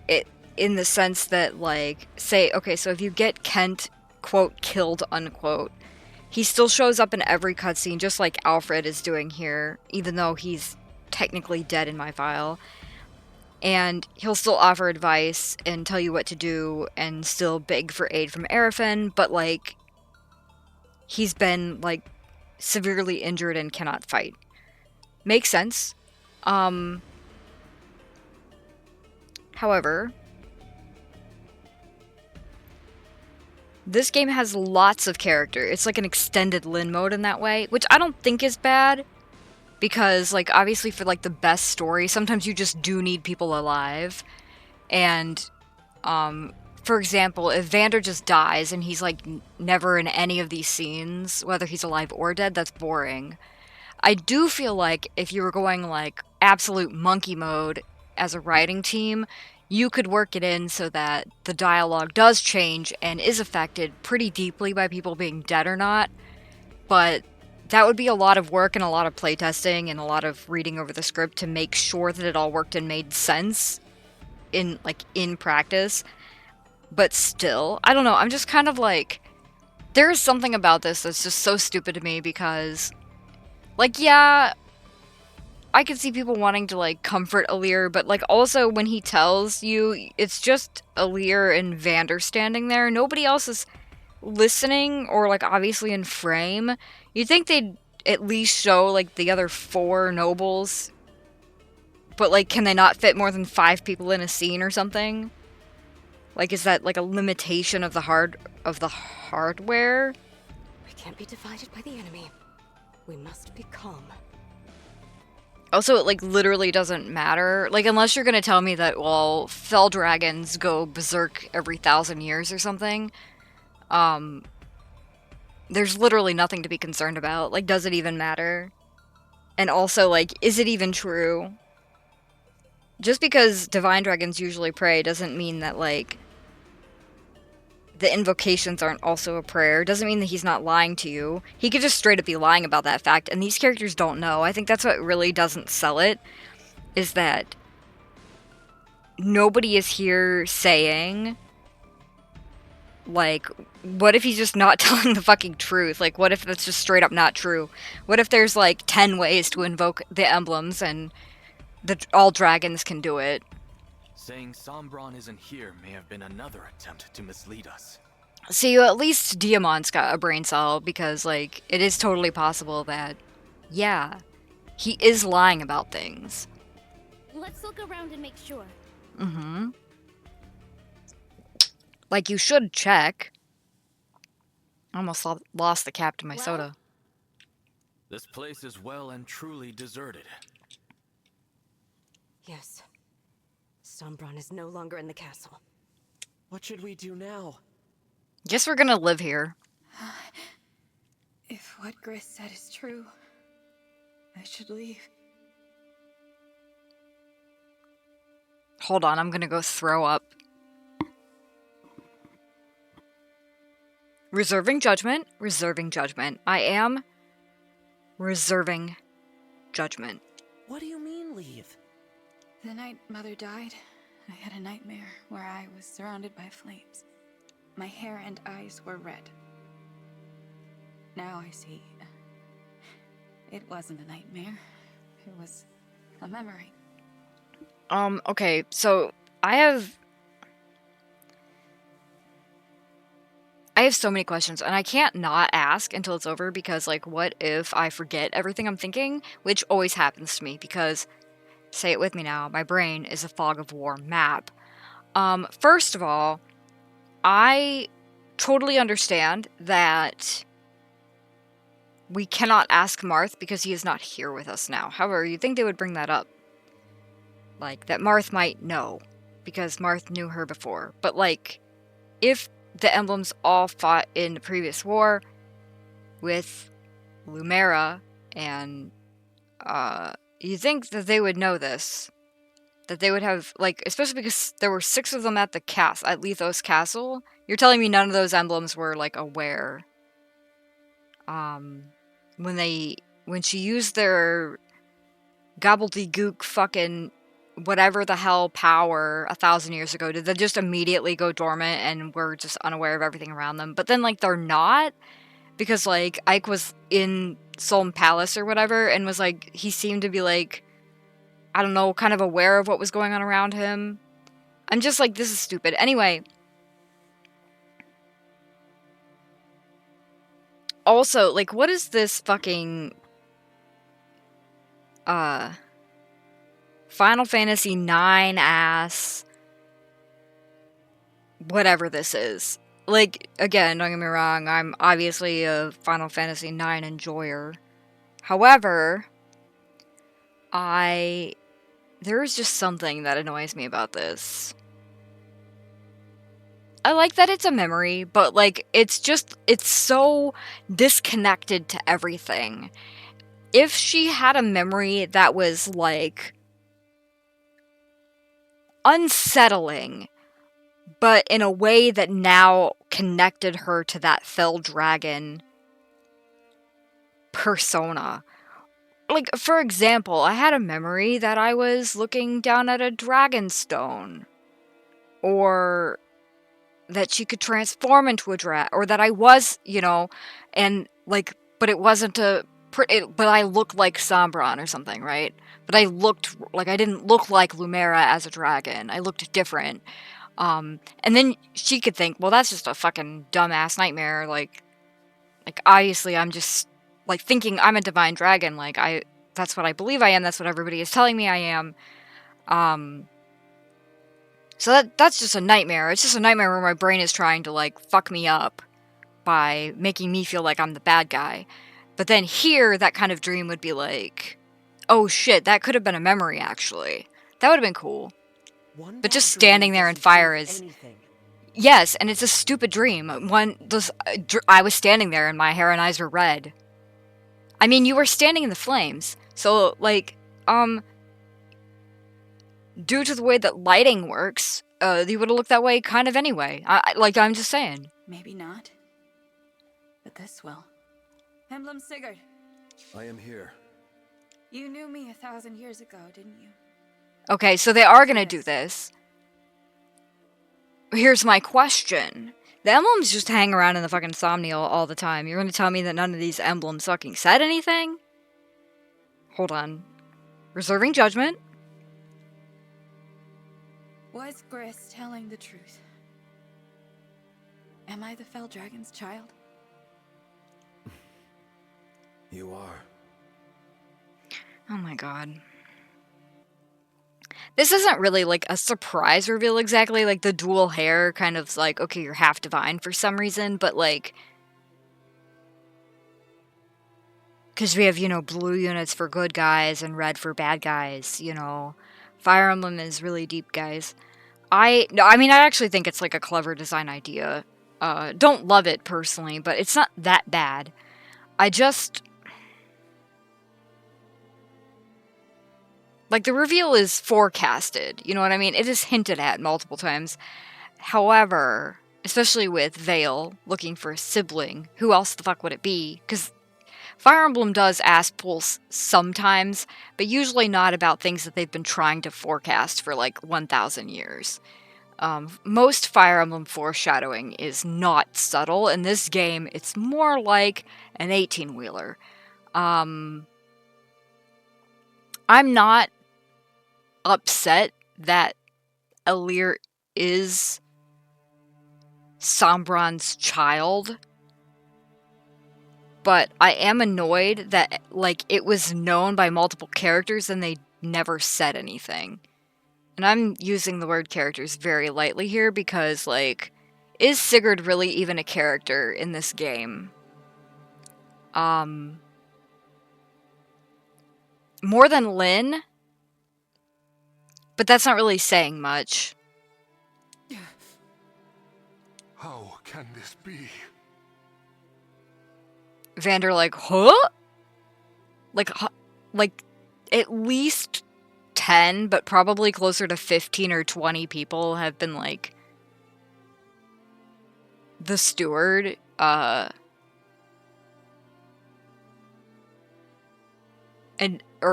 It in the sense that, like, say, okay, so if you get Kent, quote, killed, unquote, he still shows up in every cutscene, just like Alfred is doing here, even though he's technically dead in my file. And he'll still offer advice and tell you what to do and still beg for aid from Arifin, but, like, he's been, like, severely injured and cannot fight. Makes sense. However, this game has lots of character. It's like an extended Lin mode in that way, which I don't think is bad, because, like, obviously for, like, the best story, sometimes you just do need people alive. And, for example, if Vander just dies and he's, like, never in any of these scenes, whether he's alive or dead, that's boring. I do feel like if you were going, like, absolute monkey mode as a writing team, you could work it in so that the dialogue does change and is affected pretty deeply by people being dead or not. But that would be a lot of work and a lot of playtesting and a lot of reading over the script to make sure that it all worked and made sense in practice. But still, I don't know, I'm just kind of like, there is something about this that's just so stupid to me, because, like, yeah, I could see people wanting to, like, comfort Alir, but, like, also when he tells you, it's just Alir and Vander standing there. Nobody else is listening or, like, obviously in frame. You'd think they'd at least show, like, the other 4 nobles. But, like, can they not fit more than 5 people in a scene or something? Like, is that, like, a limitation of the hardware? We can't be divided by the enemy. We must be calm. Also, it, like, literally doesn't matter. Like, unless you're gonna tell me that, well, fell dragons go berserk every 1,000 years or something. There's literally nothing to be concerned about. Like, does it even matter? And also, like, is it even true? Just because divine dragons usually pray doesn't mean that, like, the invocations aren't also a prayer. Doesn't mean that he's not lying to you. He could just straight up be lying about that fact, and these characters don't know. I think that's what really doesn't sell it, is that nobody is here saying, like, what if he's just not telling the fucking truth? Like, what if that's just straight up not true? What if there's, like, 10 ways to invoke the emblems and all dragons can do it? Saying Sombron isn't here may have been another attempt to mislead us. See, at least Diamant's got a brain cell, because, like, it is totally possible that, yeah, he is lying about things. Let's look around and make sure. Mm-hmm. Like, you should check. I almost lost the cap to my soda. This place is well and truly deserted. Yes. Sombron is no longer in the castle. What should we do now? Guess we're gonna live here. If what Gris said is true, I should leave. Hold on, I'm gonna go throw up. Reserving judgment. Reserving judgment. I am reserving judgment. What do you mean, leave? The night Mother died, I had a nightmare where I was surrounded by flames. My hair and eyes were red. Now I see. It wasn't a nightmare. It was a memory. Okay, so I have so many questions, and I can't not ask until it's over, because, like, what if I forget everything I'm thinking? Which always happens to me, because, say it with me now, my brain is a fog of war map. First of all, I totally understand that we cannot ask Marth because he is not here with us now. However, you'd think they would bring that up. Like, that Marth might know, because Marth knew her before. But, like, if the emblems all fought in the previous war with Lumera, and you think that they would know this. that they would have, like, especially because there were 6 of them at the at Lethos Castle. You're telling me none of those emblems were, like, aware. When she used their gobbledygook fucking whatever the hell power 1,000 years ago, did they just immediately go dormant and we're just unaware of everything around them? But then, like, they're not, because, like, Ike was in Solm Palace or whatever, and was, like, he seemed to be, like, I don't know, kind of aware of what was going on around him. I'm just like, this is stupid. Anyway. Also, like, what is this fucking Final Fantasy 9 ass whatever this is? Like, again, don't get me wrong, I'm obviously a Final Fantasy 9 enjoyer. However, there is just something that annoys me about this. I like that it's a memory, but, like, it's so disconnected to everything. If she had a memory that was, like, unsettling, but in a way that now connected her to that fell dragon persona. Like, for example, I had a memory that I was looking down at a dragon stone. Or that she could transform into a dragon, or that I was, you know, and, like, but it wasn't but I looked like Sombron or something, right? But I looked, like, I didn't look like Lumera as a dragon. I looked different. And then she could think, well, that's just a fucking dumbass nightmare, like, obviously I'm just, like, thinking I'm a divine dragon, like, that's what I believe I am, that's what everybody is telling me I am. So that's just a nightmare. It's just a nightmare where my brain is trying to, like, fuck me up by making me feel like I'm the bad guy. But then here, that kind of dream would be like, oh shit, that could have been a memory, actually. That would have been cool. But just standing there in fire is... Yes, and it's a stupid dream. I was standing there and my hair and eyes were red. I mean, you were standing in the flames. So, like, due to the way that lighting works, you would have looked that way kind of anyway. I'm just saying. Maybe not. But this will. Emblem Sigurd. I am here. You knew me 1,000 years ago, didn't you? Okay, so they are gonna do this. Here's my question. The emblems just hang around in the fucking Somnial all the time. You're gonna tell me that none of these emblems fucking said anything? Hold on. Reserving judgment. Was Gris telling the truth? Am I the Fell Dragon's child? You are. Oh my god. This isn't really, like, a surprise reveal exactly. Like, the dual hair kind of like, okay, you're half divine for some reason, but, like... Because we have, you know, blue units for good guys and red for bad guys, you know. Fire Emblem is really deep, guys. I mean, I actually think it's, like, a clever design idea. Don't love it, personally, but it's not that bad. I just... Like, the reveal is forecasted, you know what I mean? It is hinted at multiple times. However, especially with Vale looking for a sibling, who else the fuck would it be? Because Fire Emblem does ask pulls sometimes, but usually not about things that they've been trying to forecast for, like, 1,000 years. Most Fire Emblem foreshadowing is not subtle. In this game, it's more like an 18-wheeler. I'm not upset that Alir is Sombron's child, but I am annoyed that, like, it was known by multiple characters and they never said anything. And I'm using the word characters very lightly here because, like, is Sigurd really even a character in this game? More than Lyn? But that's not really saying much. How can this be? Vander, like, huh? Like, at least 10, but probably closer to 15 or 20 people have been, like, the steward, or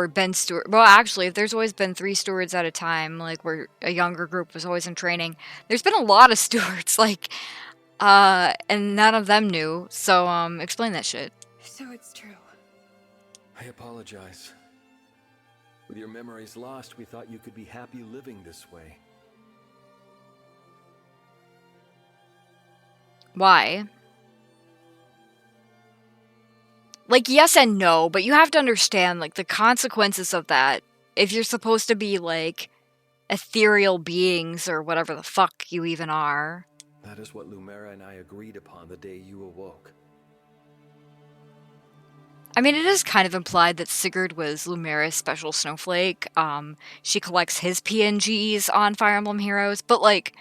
Ben Stewart. Well, actually, if there's always been 3 stewards at a time, like, where a younger group was always in training, there's been a lot of stewards, like, and none of them knew, so, explain that shit. So it's true. I apologize. With your memories lost, we thought you could be happy living this way. Why? Like, yes and no, but you have to understand, like, the consequences of that. If you're supposed to be, like, ethereal beings or whatever the fuck you even are. That is what Lumera and I agreed upon the day you awoke. I mean, it is kind of implied that Sigurd was Lumera's special snowflake. She collects his PNGs on Fire Emblem Heroes, but, like,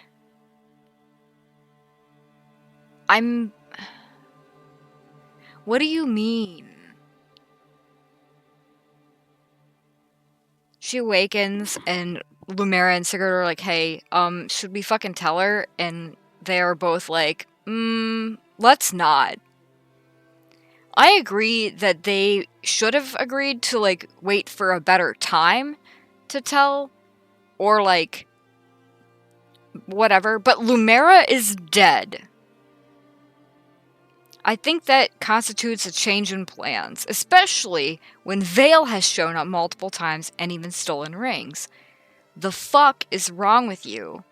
what do you mean? She awakens, and Lumera and Sigurd are like, hey, should we fucking tell her? And they are both like, let's not. I agree that they should have agreed to, like, wait for a better time to tell, or, like, whatever, but Lumera is dead. I think that constitutes a change in plans, especially when Vale has shown up multiple times and even stolen rings. The fuck is wrong with you?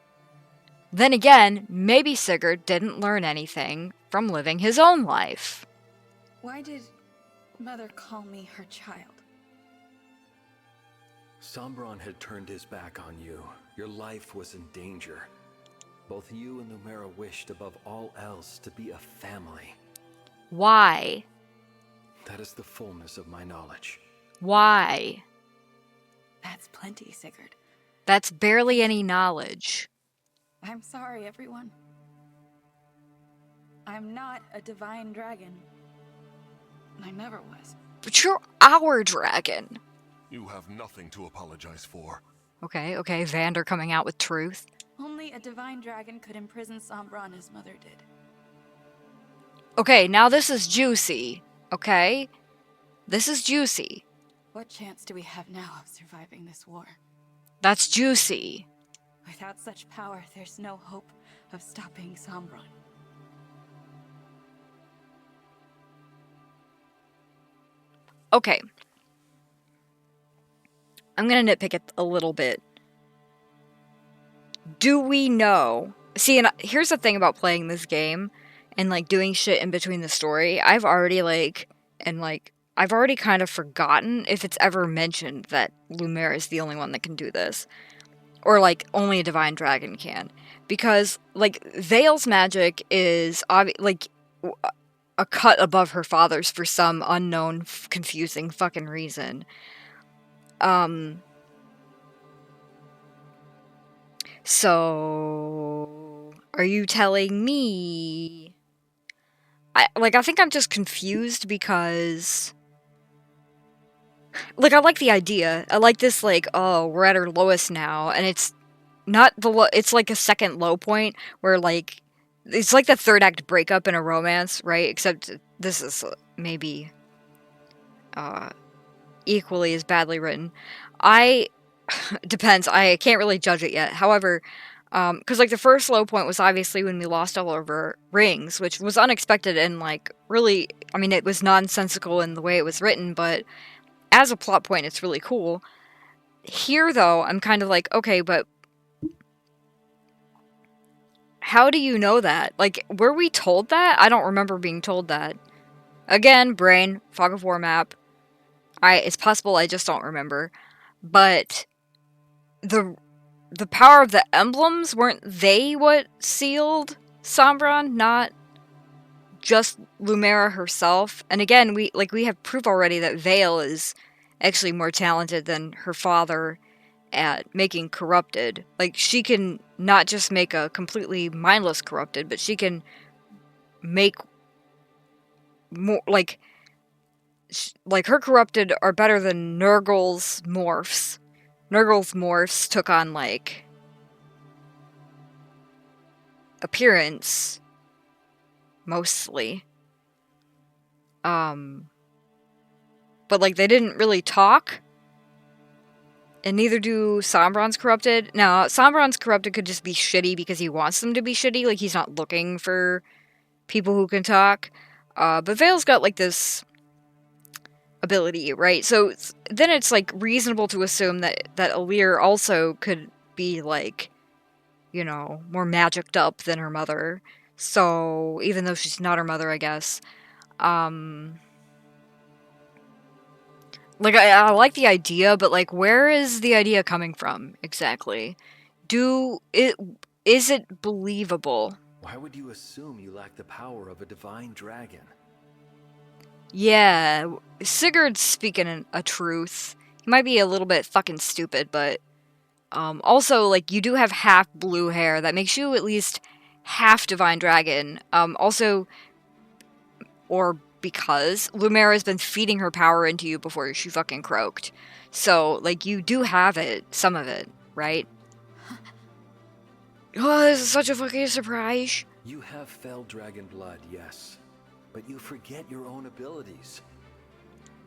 Then again, maybe Sigurd didn't learn anything from living his own life. Why did Mother call me her child? Sombron had turned his back on you. Your life was in danger. Both you and Lumera wished above all else to be a family. Why? That is the fullness of my knowledge. Why? That's plenty, Sigurd. That's barely any knowledge. I'm sorry, everyone. I'm not a divine dragon. I never was. But you're our dragon. You have nothing to apologize for. Okay, Vander coming out with truth. Only a divine dragon could imprison Sombron as Mother did. Okay, now this is juicy, okay? This is juicy. What chance do we have now of surviving this war? That's juicy. Without such power, there's no hope of stopping Sombron. Okay. I'm gonna nitpick it a little bit. Do we know? See, and here's the thing about playing this game and, like, doing shit in between the story. I've already kind of forgotten if it's ever mentioned that Lumera is the only one that can do this. Or, like, only a divine dragon can. Because, like, Vale's magic is, like, a cut above her father's for some unknown, confusing fucking reason. So, are you telling me... I think I'm just confused because... Like, I like the idea. I like this, like, oh, we're at our lowest now, and it's not it's like a second low point where, like, it's like the third act breakup in a romance, right? Except this is maybe equally as badly written. Depends. I can't really judge it yet. However, because, like, the first low point was obviously when we lost all of our rings, which was unexpected and, like, really, I mean, it was nonsensical in the way it was written, but as a plot point, it's really cool. Here, though, I'm kind of like, okay, but how do you know that? Like, were we told that? I don't remember being told that. Again, brain, Fog of War map. It's possible I just don't remember. But the power of the emblems, weren't they what sealed Sombron, not just Lumera herself? And again, we have proof already that Vale is actually more talented than her father at making corrupted. Like, she can not just make a completely mindless corrupted, but she can make more, like her corrupted are better than Nurgle's morphs. Nurgle's morphs took on, like, appearance, mostly. But, like, they didn't really talk. And neither do Sombron's Corrupted. Now, Sombron's Corrupted could just be shitty because he wants them to be shitty. Like, he's not looking for people who can talk. But Vale's got, like, this ability, right? So then it's, like, reasonable to assume that Alir also could be, like, you know, more magicked up than her mother. So, even though she's not her mother, I guess. Like, I like the idea, but, like, where is the idea coming from, exactly? Is it believable? Why would you assume you lack the power of a divine dragon? Yeah, Sigurd's speaking a truth. He might be a little bit fucking stupid, but, also, like, you do have half blue hair. That makes you at least half divine dragon. Also, or because Lumera's been feeding her power into you before she fucking croaked. So, like, you do have it, some of it, right? Oh, this is such a fucking surprise. You have fell dragon blood, yes. But you forget your own abilities.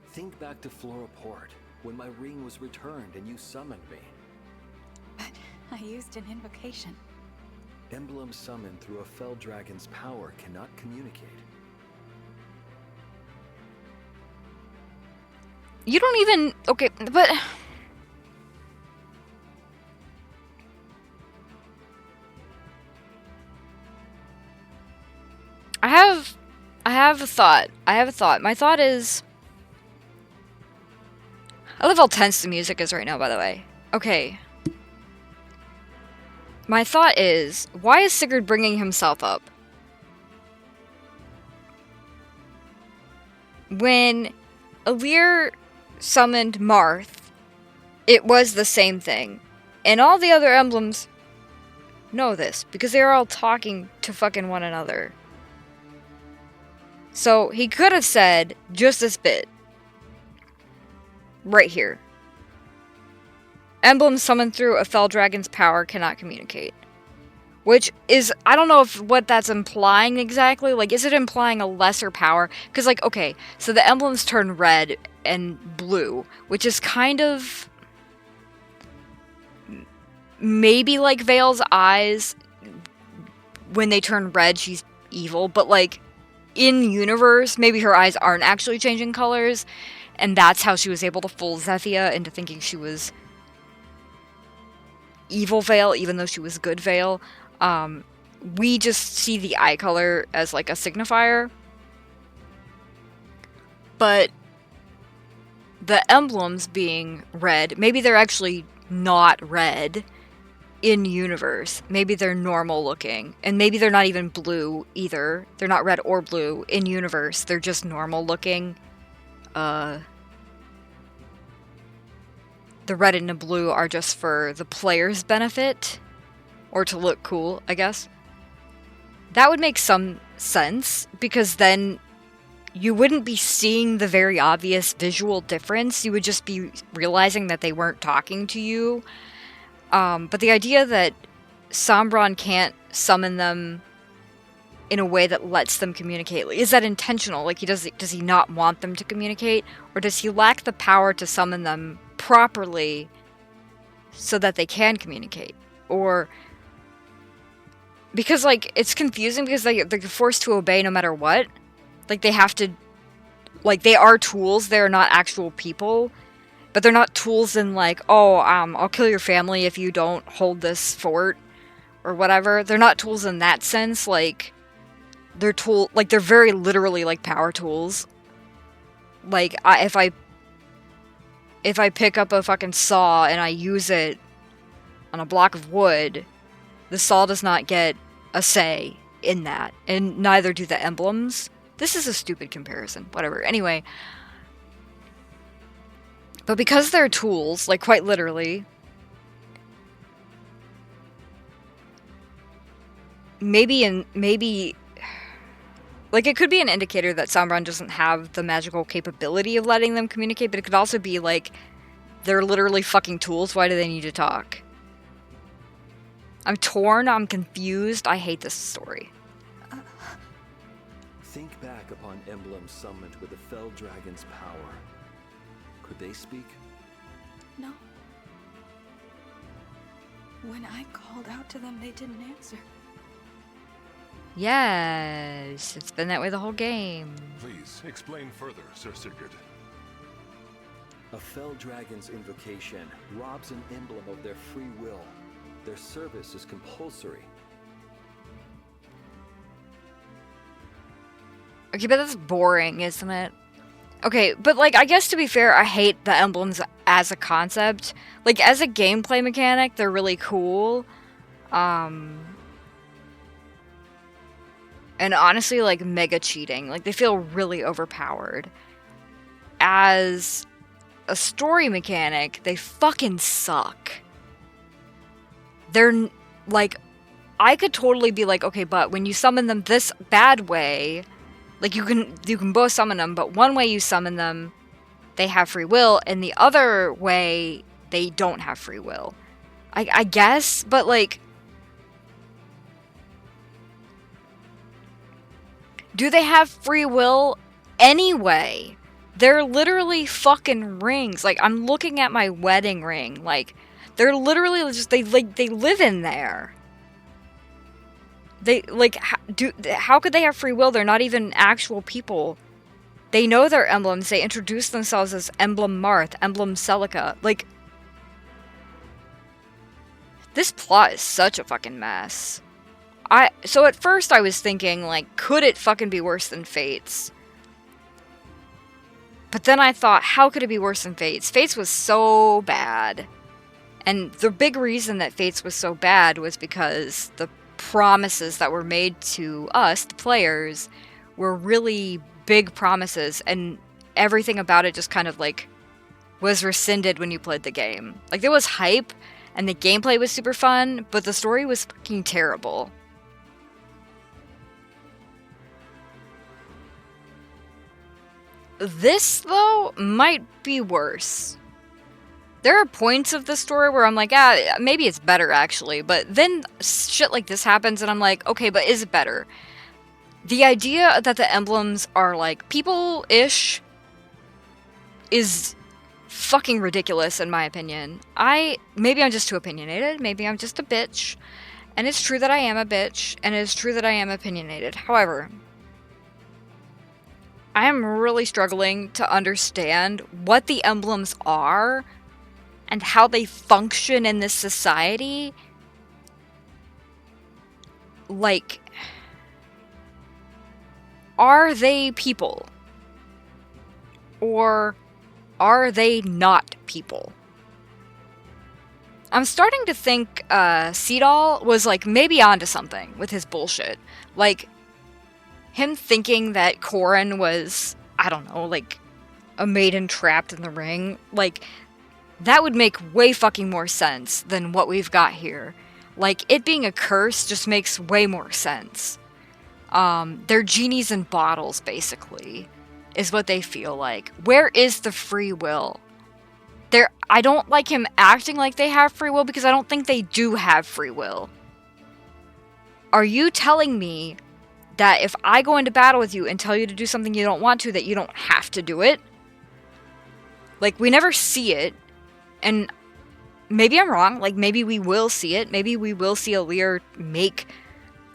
Think back to Floroport, when my ring was returned and you summoned me. But I used an invocation. Emblem summoned through a fell dragon's power cannot communicate. You don't even... Okay, but... I have a thought. My thought is... I love how tense the music is right now, by the way. Okay. My thought is, why is Sigurd bringing himself up? When Alir summoned Marth, it was the same thing. And all the other emblems know this, because they're all talking to fucking one another. So, he could have said just this bit. Right here. Emblem summoned through a fell dragon's power cannot communicate. Which is, I don't know what that's implying exactly. Like, is it implying a lesser power? Because, like, okay, so the emblems turn red and blue, which is kind of... maybe like Vale's eyes. When they turn red, she's evil. But, like, in-universe, maybe her eyes aren't actually changing colors. And that's how she was able to fool Zethia into thinking she was evil Vale, even though she was good Vale. We just see the eye color as, like, a signifier. But the emblems being red, maybe they're actually not red in universe. Maybe they're normal looking. And maybe they're not even blue either. They're not red or blue in universe. They're just normal looking. The red and the blue are just for the player's benefit. Or to look cool, I guess. That would make some sense, because then you wouldn't be seeing the very obvious visual difference. You would just be realizing that they weren't talking to you. But the idea that Sombron can't summon them in a way that lets them communicate, is that intentional? Like, does he not want them to communicate? Or does he lack the power to summon them properly so that they can communicate? Or... because, like, it's confusing because they're forced to obey no matter what. Like, they have to... like, they are tools. They're not actual people. But they're not tools in, like, oh, I'll kill your family if you don't hold this fort. Or whatever. They're not tools in that sense. Like, they're they're very literally, like, power tools. Like, if I pick up a fucking saw and I use it on a block of wood... the saw does not get a say in that, and neither do the emblems. This is a stupid comparison, whatever. Anyway. But because they're tools, like, quite literally, maybe, like, it could be an indicator that Sombron doesn't have the magical capability of letting them communicate, but it could also be, like, They're literally fucking tools. Why do they need to talk? I'm torn. I'm confused. I hate this story. Think back upon Emblem summoned with the Fell Dragon's power. Could they speak? No. When I called out to them, they didn't answer. Yes, it's been that way the whole game. Please, explain further, Sir Sigurd. A Fell Dragon's invocation robs an emblem of their free will. Their service is compulsory. Okay, but that's boring, isn't it? Okay, but like, I guess to be fair, I hate the emblems as a concept. Like, as a gameplay mechanic, they're really cool. And honestly, like, mega cheating. Like, they feel really overpowered. As a story mechanic, they fucking suck. They're, like, I could totally be like, okay, but when you summon them this bad way, like, you can both summon them, but one way you summon them, they have free will, and the other way, they don't have free will. I guess, but, like, do they have free will anyway? They're literally fucking rings. Like, I'm looking at my wedding ring. Like, they're literally just, they live in there. They, like, how could they have free will? They're not even actual people. They know their emblems. They introduce themselves as Emblem Marth, Emblem Celica. Like, this plot is such a fucking mess. So at first I was thinking, like, could it fucking be worse than Fates? But then I thought, how could it be worse than Fates? Fates was so bad. And the big reason that Fates was so bad was because the promises that were made to us, the players, were really big promises, and everything about it just kind of, like, was rescinded when you played the game. Like, there was hype, and the gameplay was super fun, but the story was fucking terrible. This, though, might be worse. There are points of the story where I'm like, maybe it's better, actually. But then shit like this happens, and I'm like, okay, but is it better? The idea that the emblems are, like, people-ish is fucking ridiculous, in my opinion. Maybe I'm just too opinionated. Maybe I'm just a bitch. And it's true that I am a bitch, and it is true that I am opinionated. However, I am really struggling to understand what the emblems are and how they function in this society. Like, are they people? Or are they not people? I'm starting to think Seedall was, like, maybe onto something with his bullshit. Like, him thinking that Corrin was, I don't know, like, a maiden trapped in the ring. Like, that would make way fucking more sense than what we've got here. Like, it being a curse just makes way more sense. They're genies in bottles, basically, is what they feel like. Where is the free will? I don't like him acting like they have free will, because I don't think they do have free will. Are you telling me that if I go into battle with you and tell you to do something you don't want to, that you don't have to do it? Like, we never see it. And maybe I'm wrong. Like, maybe we will see it. Maybe we will see Alear make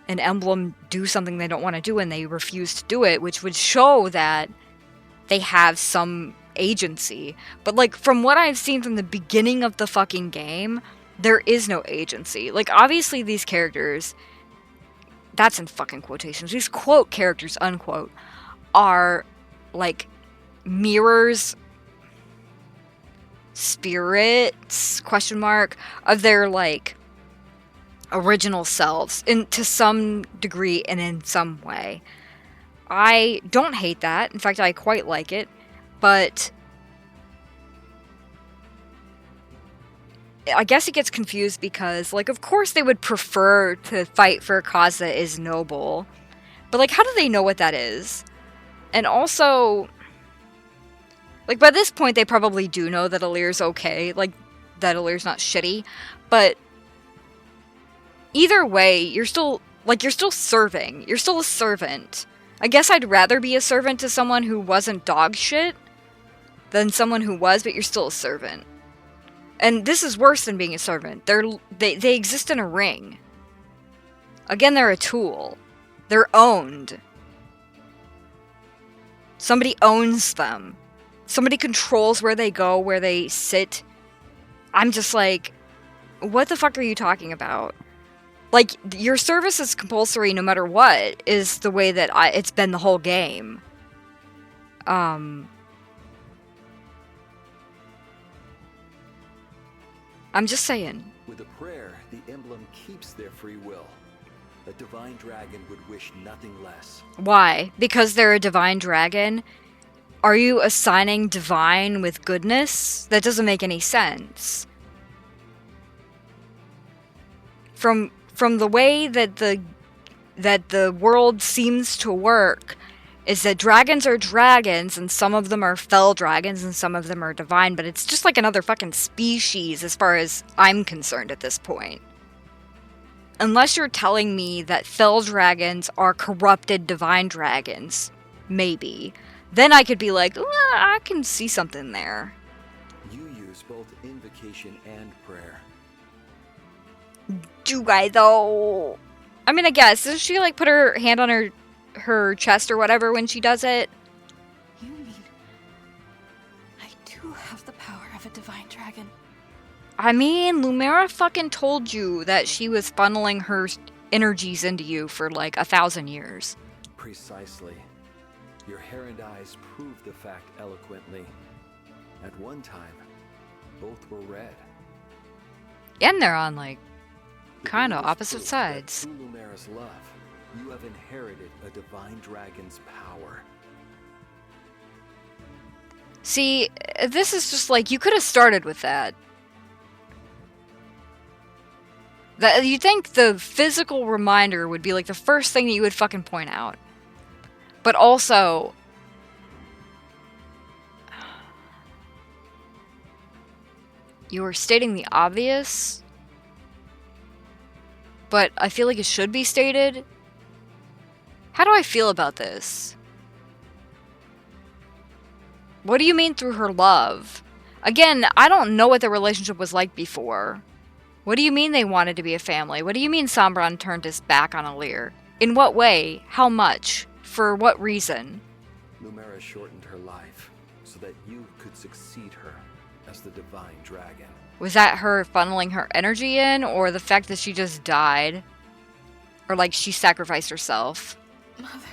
an emblem do something they don't want to do and they refuse to do it, which would show that they have some agency. But, like, from what I've seen from the beginning of the fucking game, there is no agency. Like, obviously these characters, that's in fucking quotations, these quote characters, unquote, are, like, mirrors, spirits, question mark, of their, like, original selves, to some degree and in some way. I don't hate that. In fact, I quite like it. But I guess it gets confused because, like, of course they would prefer to fight for a cause that is noble. But, like, how do they know what that is? And also, Like, by this point, they probably do know that Alir's okay. Like, that Alir's not shitty. But either way, you're still serving. You're still a servant. I guess I'd rather be a servant to someone who wasn't dog shit than someone who was, but you're still a servant. And this is worse than being a servant. They exist in a ring. Again, they're a tool. They're owned. Somebody owns them. Somebody controls where they go, where they sit. I'm just like, what the fuck are you talking about? Like, your service is compulsory no matter what, is the way that it's been the whole game. I'm just saying. With a prayer, the emblem keeps their free will. A divine dragon would wish nothing less. Why? Because they're a divine dragon? Are you assigning divine with goodness? That doesn't make any sense. From the way that the world seems to work, is that dragons are dragons, and some of them are fell dragons, and some of them are divine, but it's just like another fucking species as far as I'm concerned at this point. Unless you're telling me that fell dragons are corrupted divine dragons, maybe. Then I could be like, I can see something there. You use both invocation and prayer. Do I, though? I mean, I guess. Doesn't she, like, put her hand on her chest or whatever when she does it? You mean I do have the power of a divine dragon? I mean, Lumera fucking told you that she was funneling her energies into you for, like, 1,000 years. Precisely. Your hair and eyes prove the fact eloquently. At one time, both were red. And they're on, like, kind of opposite sides. Through Lumera's love, you have inherited a divine dragon's power. See, this is just like, you could have started with that. You think the physical reminder would be like the first thing that you would fucking point out. But also, you were stating the obvious, but I feel like it should be stated. How do I feel about this? What do you mean through her love? Again, I don't know what their relationship was like before. What do you mean they wanted to be a family? What do you mean Sombron turned his back on Alir? In what way? How much? For what reason? Lumera shortened her life so that you could succeed her as the divine dragon. Was that her funneling her energy in, or the fact that she just died? Or like she sacrificed herself? Mother.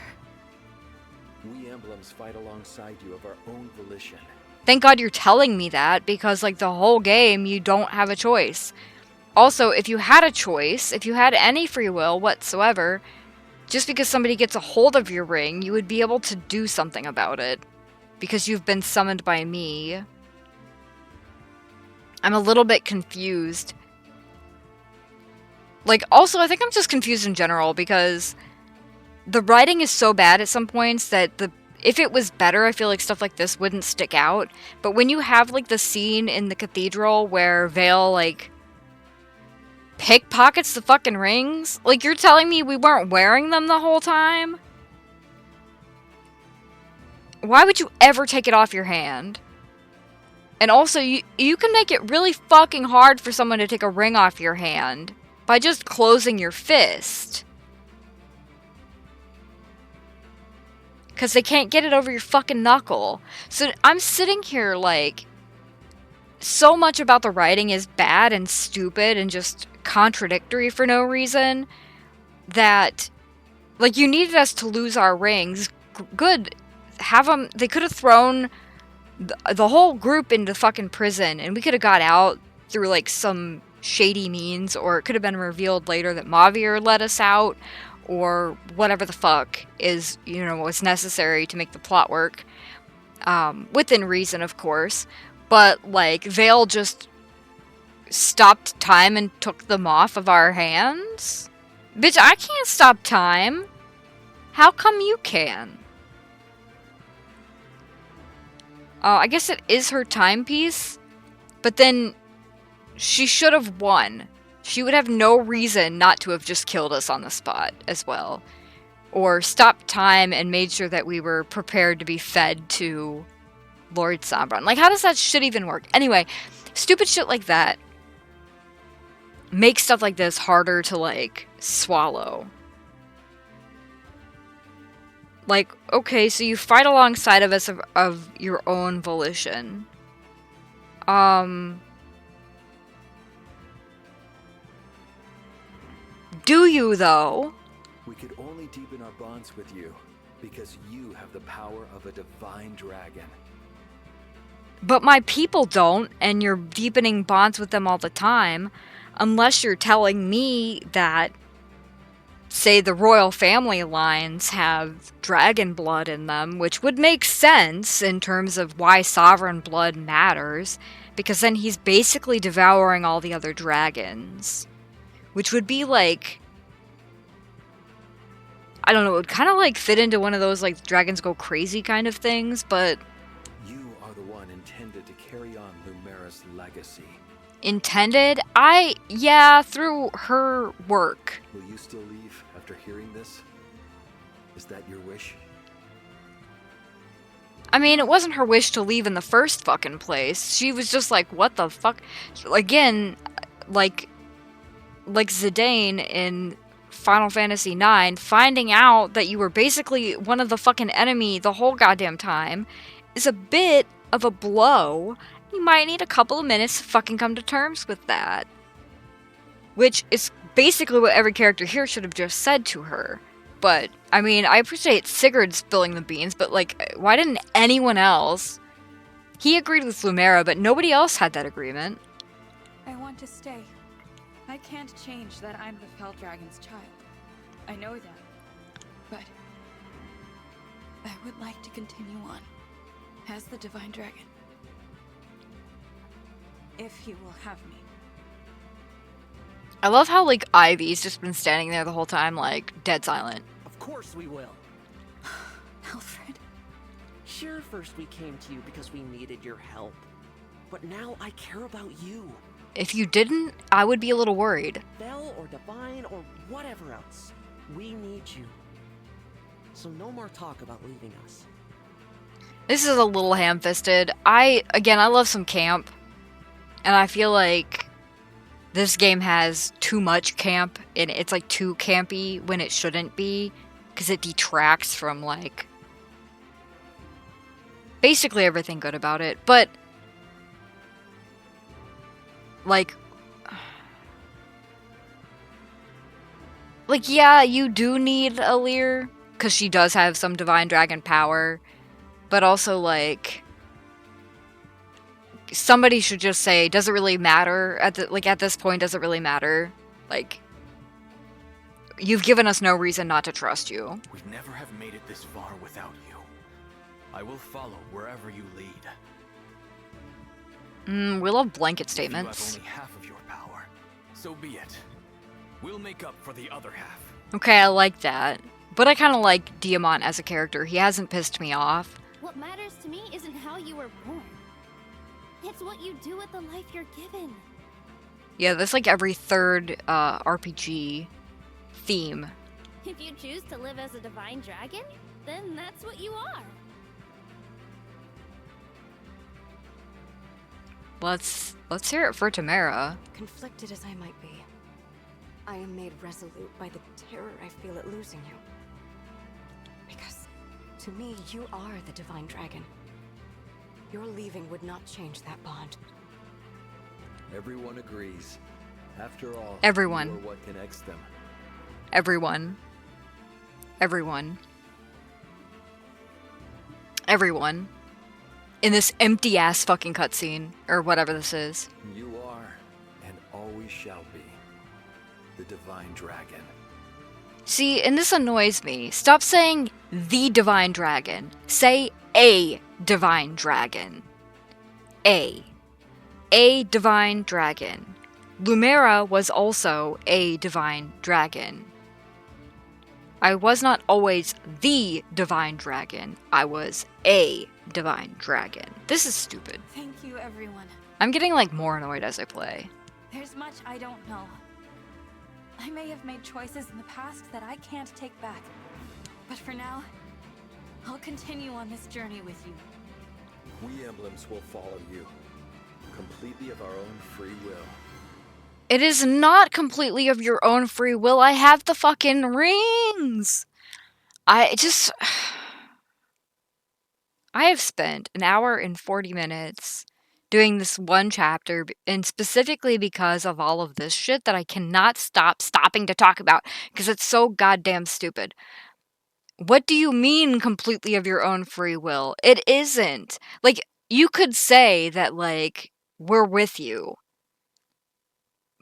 We emblems fight alongside you of our own volition. Thank God you're telling me that, because like the whole game you don't have a choice. Also, if you had a choice, if you had any free will whatsoever, just because somebody gets a hold of your ring, you would be able to do something about it. Because you've been summoned by me. I'm a little bit confused. Like, also, I think I'm just confused in general, because the writing is so bad at some points that if it was better, I feel like stuff like this wouldn't stick out. But when you have, like, the scene in the cathedral where Vale, like, pickpockets the fucking rings? Like, you're telling me we weren't wearing them the whole time? Why would you ever take it off your hand? And also, you can make it really fucking hard for someone to take a ring off your hand by just closing your fist. Because they can't get it over your fucking knuckle. So I'm sitting here like, so much about the writing is bad and stupid and just contradictory for no reason that, like, you needed us to lose our rings. Good. Have them. They could have thrown the whole group into fucking prison and we could have got out through, like, some shady means, or it could have been revealed later that Mavir let us out, or whatever the fuck is, you know, was necessary to make the plot work. Within reason, of course. But, like, Vale just stopped time and took them off of our hands? Bitch, I can't stop time. How come you can? I guess it is her timepiece, but then she should have won. She would have no reason not to have just killed us on the spot as well. Or stopped time and made sure that we were prepared to be fed to Lord Sombron. Like, how does that shit even work? Anyway, stupid shit like that makes stuff like this harder to, like, swallow. Like, okay, so you fight alongside of us of your own volition. Do you, though? We could only deepen our bonds with you because you have the power of a divine dragon. But my people don't, and you're deepening bonds with them all the time. Unless you're telling me that, say, the royal family lines have dragon blood in them, which would make sense in terms of why sovereign blood matters, because then he's basically devouring all the other dragons. Which would be like, I don't know, it would kind of like fit into one of those like dragons go crazy kind of things, but... You are the one intended to carry on Lumera's legacy. Intended? Yeah, through her work. Will you still leave after hearing this? Is that your wish? I mean, it wasn't her wish to leave in the first fucking place. She was just like, what the fuck? Again, like Zidane in Final Fantasy IX, finding out that you were basically one of the fucking enemy the whole goddamn time is a bit of a blow. You might need a couple of minutes to fucking come to terms with that. Which is basically what every character here should have just said to her. But, I mean, I appreciate Sigurd spilling the beans, but, like, why didn't anyone else? He agreed with Lumera, but nobody else had that agreement. I want to stay. I can't change that I'm the Fell Dragon's child. I know that. But I would like to continue on as the Divine Dragon. If you will have me. I love how, like, Ivy's just been standing there the whole time, like, dead silent. Of course we will. Alfred. Sure, first we came to you because we needed your help. But now I care about you. If you didn't, I would be a little worried. Fell or Divine or whatever else. We need you. So no more talk about leaving us. This is a little ham-fisted. I love some camp. And I feel like this game has too much camp, and it's like too campy when it shouldn't be, because it detracts from like basically everything good about it. But like yeah, you do need Alir, because she does have some divine dragon power, but also like somebody should just say, does it really matter? At this point, does it really matter? Like, you've given us no reason not to trust you. We'd never have made it this far without you. I will follow wherever you lead. We love blanket statements. If you have only half of your power, so be it. We'll make up for the other half. Okay, I like that. But I kind of like Diamant as a character. He hasn't pissed me off. What matters to me isn't how you were born. It's what you do with the life you're given. Yeah, that's like every third RPG theme. If you choose to live as a divine dragon, then that's what you are. Let's hear it for Tamara. Conflicted as I might be, I am made resolute by the terror I feel at losing you. Because, to me, you are the Divine Dragon. Your leaving would not change that bond. Everyone agrees. After all, Everyone. you are what connects them. Everyone. Everyone. Everyone. In this empty-ass fucking cutscene, or whatever this is. You are, and always shall be, the Divine Dragon. See, and this annoys me. Stop saying the Divine Dragon. Say a Divine Dragon. A Divine Dragon. Lumera was also a Divine Dragon. I was not always the Divine Dragon. I was a divine dragon. This is stupid. Thank you, everyone. I'm getting like more annoyed as I play. There's much I don't know. I may have made choices in the past that I can't take back. But for now, I'll continue on this journey with you. We emblems will follow you, completely of our own free will. It is not completely of your own free will. I have the fucking rings. I have spent an hour and 40 minutes doing this one chapter, and specifically because of all of this shit that I cannot stop stopping to talk about because it's so goddamn stupid. What do you mean completely of your own free will? It isn't. Like, you could say that, like, we're with you.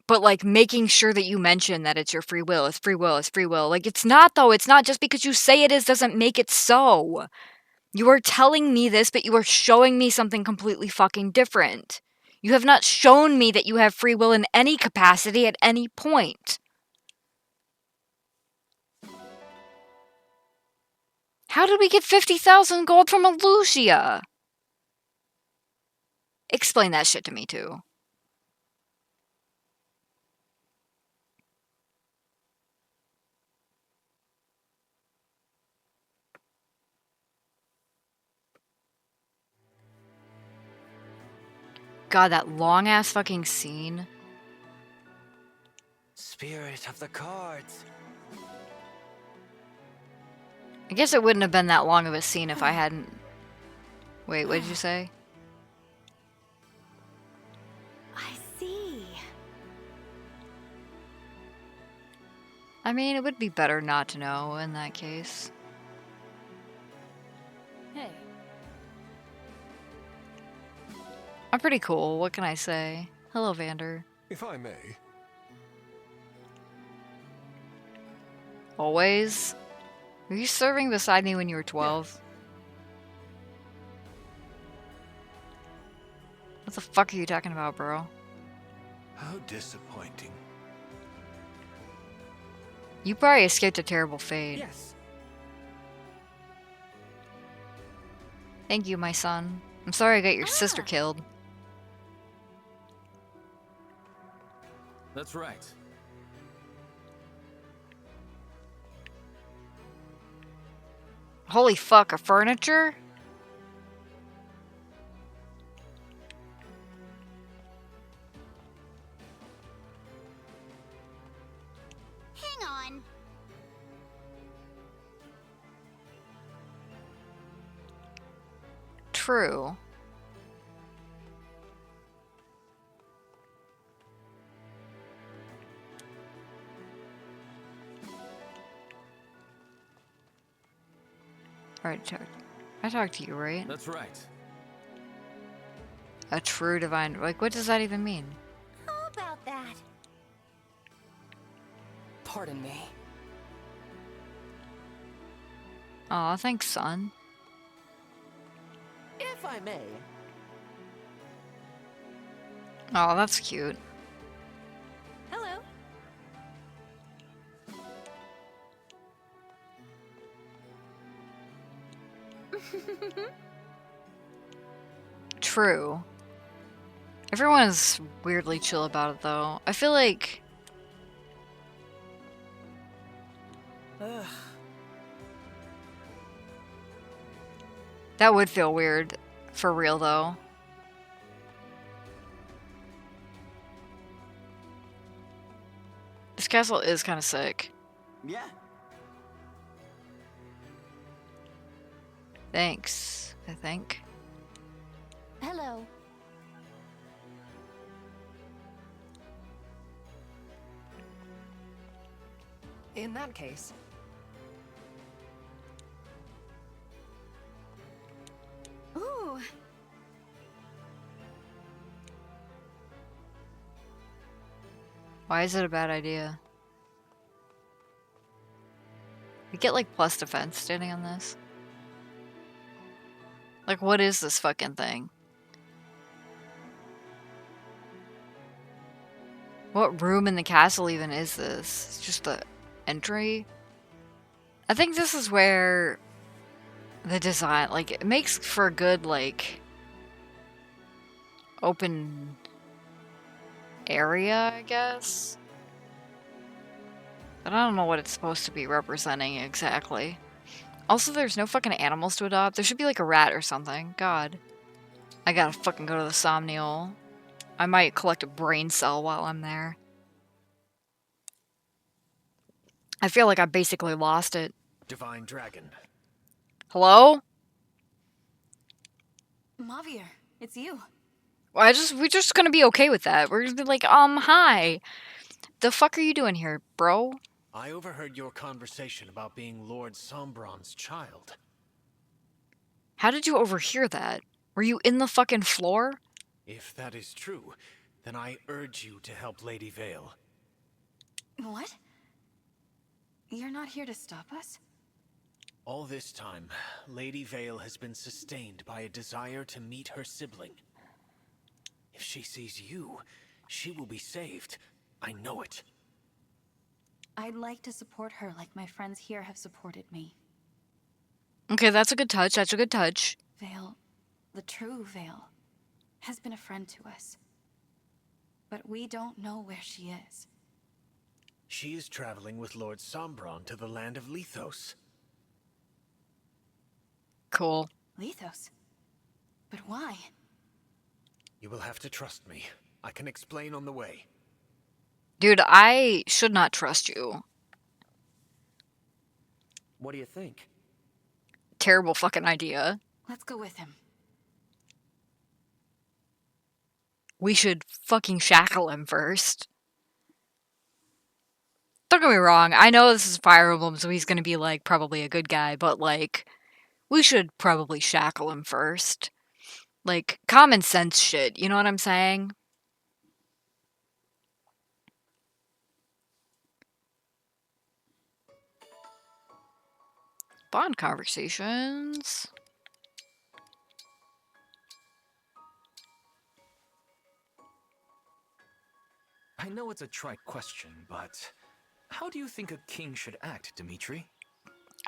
But, like, making sure that you mention that it's your free will, it's free will, it's free will. Like, it's not, though. It's not. Just because you say it is doesn't make it so. You are telling me this, but you are showing me something completely fucking different. You have not shown me that you have free will in any capacity at any point. How did we get 50,000 gold from Lucia? Explain that shit to me, too. God, that long-ass fucking scene. Spirit of the cards. I guess it wouldn't have been that long of a scene if I hadn't... Wait, what did you say? I see. I mean, it would be better not to know in that case. Hey. I'm pretty cool, what can I say? Hello, Vander. If I may. Always? Were you serving beside me when you were 12? What the fuck are you talking about, bro? How disappointing. You probably escaped a terrible fate. Yes. Thank you, my son. I'm sorry I got your sister killed. That's right. Holy fuck, a furniture? Hang on. True. Alright, I talked to you, right? That's right. A true divine... Like, what does that even mean? How about that? Pardon me. Aw, thanks, son. If I may. Oh, that's cute. Hello. True. Everyone is weirdly chill about it, though. I feel like... That would feel weird. For real, though. This castle is kind of sick. Yeah. Thanks, I think. Hello. In that case. Ooh. Why is it a bad idea? We get like plus defense standing on this. Like, what is this fucking thing? What room in the castle even is this? It's just the entry? I think this is where The design, like, it makes for a good, like, open area, I guess. But I don't know what it's supposed to be representing exactly. Also, there's no fucking animals to adopt. There should be like a rat or something. God. I gotta fucking go to the Somnial. I might collect a brain cell while I'm there. I feel like I basically lost it. Divine Dragon. Hello? Mavier, it's you. We're just gonna be okay with that. We're gonna be like, hi. The fuck are you doing here, bro? I overheard your conversation about being Lord Sombron's child. How did you overhear that? Were you in the fucking floor? If that is true, then I urge you to help Lady Vale. What? You're not here to stop us? All this time, Lady Vale has been sustained by a desire to meet her sibling. If she sees you, she will be saved. I know it. I'd like to support her like my friends here have supported me. Okay, that's a good touch. That's a good touch. Vale, the true Vale, has been a friend to us. But we don't know where she is. She is traveling with Lord Sombron to the land of Lethos. Cool. Lethos? But why? You will have to trust me. I can explain on the way. Dude, I should not trust you. What do you think? Terrible fucking idea. Let's go with him. We should fucking shackle him first. Don't get me wrong, I know this is Fire Emblem, so he's gonna be, like, probably a good guy, but, like, we should probably shackle him first. Like, common sense shit, you know what I'm saying? Bond conversations. I know it's a trite question, but how do you think a king should act, Dimitri?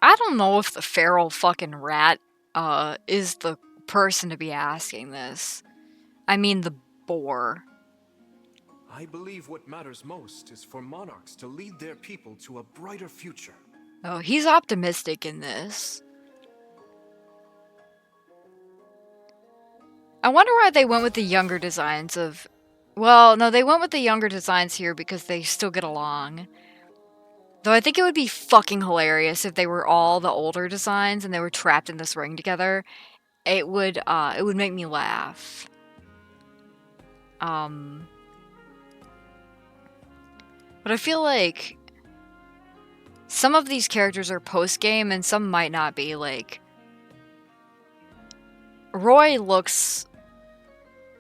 I don't know if the feral fucking rat, is the person to be asking this. I mean the boar. I believe what matters most is for monarchs to lead their people to a brighter future. Oh, he's optimistic in this. I wonder why they went with the younger designs of... Well, no, they went with the younger designs here because they still get along. Though I think it would be fucking hilarious if they were all the older designs and they were trapped in this ring together. It would make me laugh. But I feel like some of these characters are post-game and some might not be. Like, Roy looks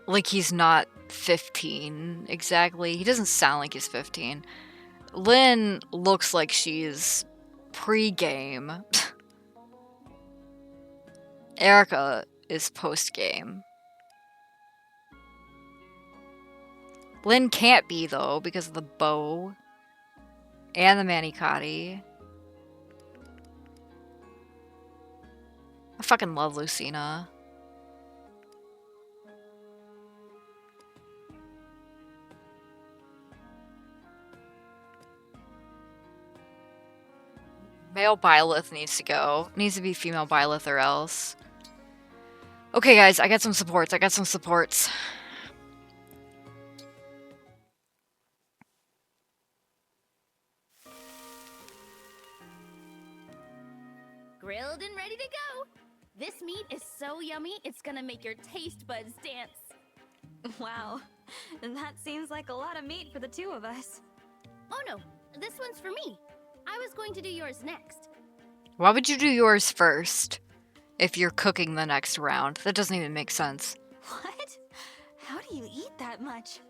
like he's not 15 exactly. He doesn't sound like he's 15. Lynn looks like she's pre-game. Erica is post-game. Lynn can't be, though, because of the bow and the manicotti. I fucking love Lucina. Male Byleth needs to go. Needs to be female Byleth or else. Okay, guys, I got some supports. Grilled and ready to go. This meat is so yummy, it's gonna make your taste buds dance. Wow, that seems like a lot of meat for the two of us. Oh no, this one's for me. I was going to do yours next. Why would you do yours first if you're cooking the next round? That doesn't even make sense. What? How do you eat that much?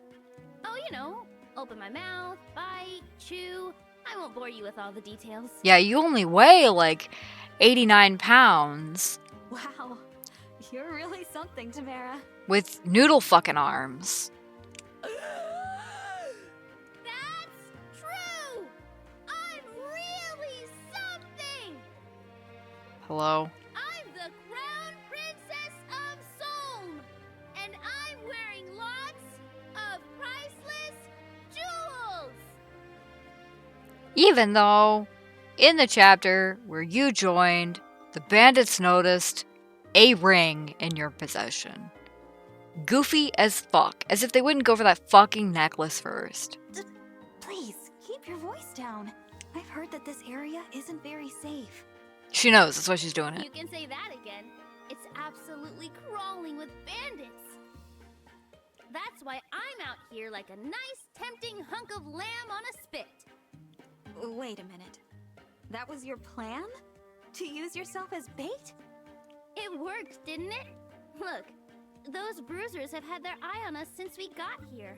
Oh, you know, open my mouth, bite, chew. I won't bore you with all the details. Yeah, you only weigh like 89 pounds. Wow, you're really something, Tamara. With noodle fucking arms. That's true! I'm really something! Hello? I'm Even though, in the chapter where you joined, the bandits noticed a ring in your possession. Goofy as fuck, as if they wouldn't go for that fucking necklace first. Please, keep your voice down. I've heard that this area isn't very safe. She knows, that's why she's doing it. You can say that again. It's absolutely crawling with bandits. That's why I'm out here like a nice, tempting hunk of lamb on a spit. Wait a minute. That was your plan? To use yourself as bait? It worked, didn't it? Look, those bruisers have had their eye on us since we got here.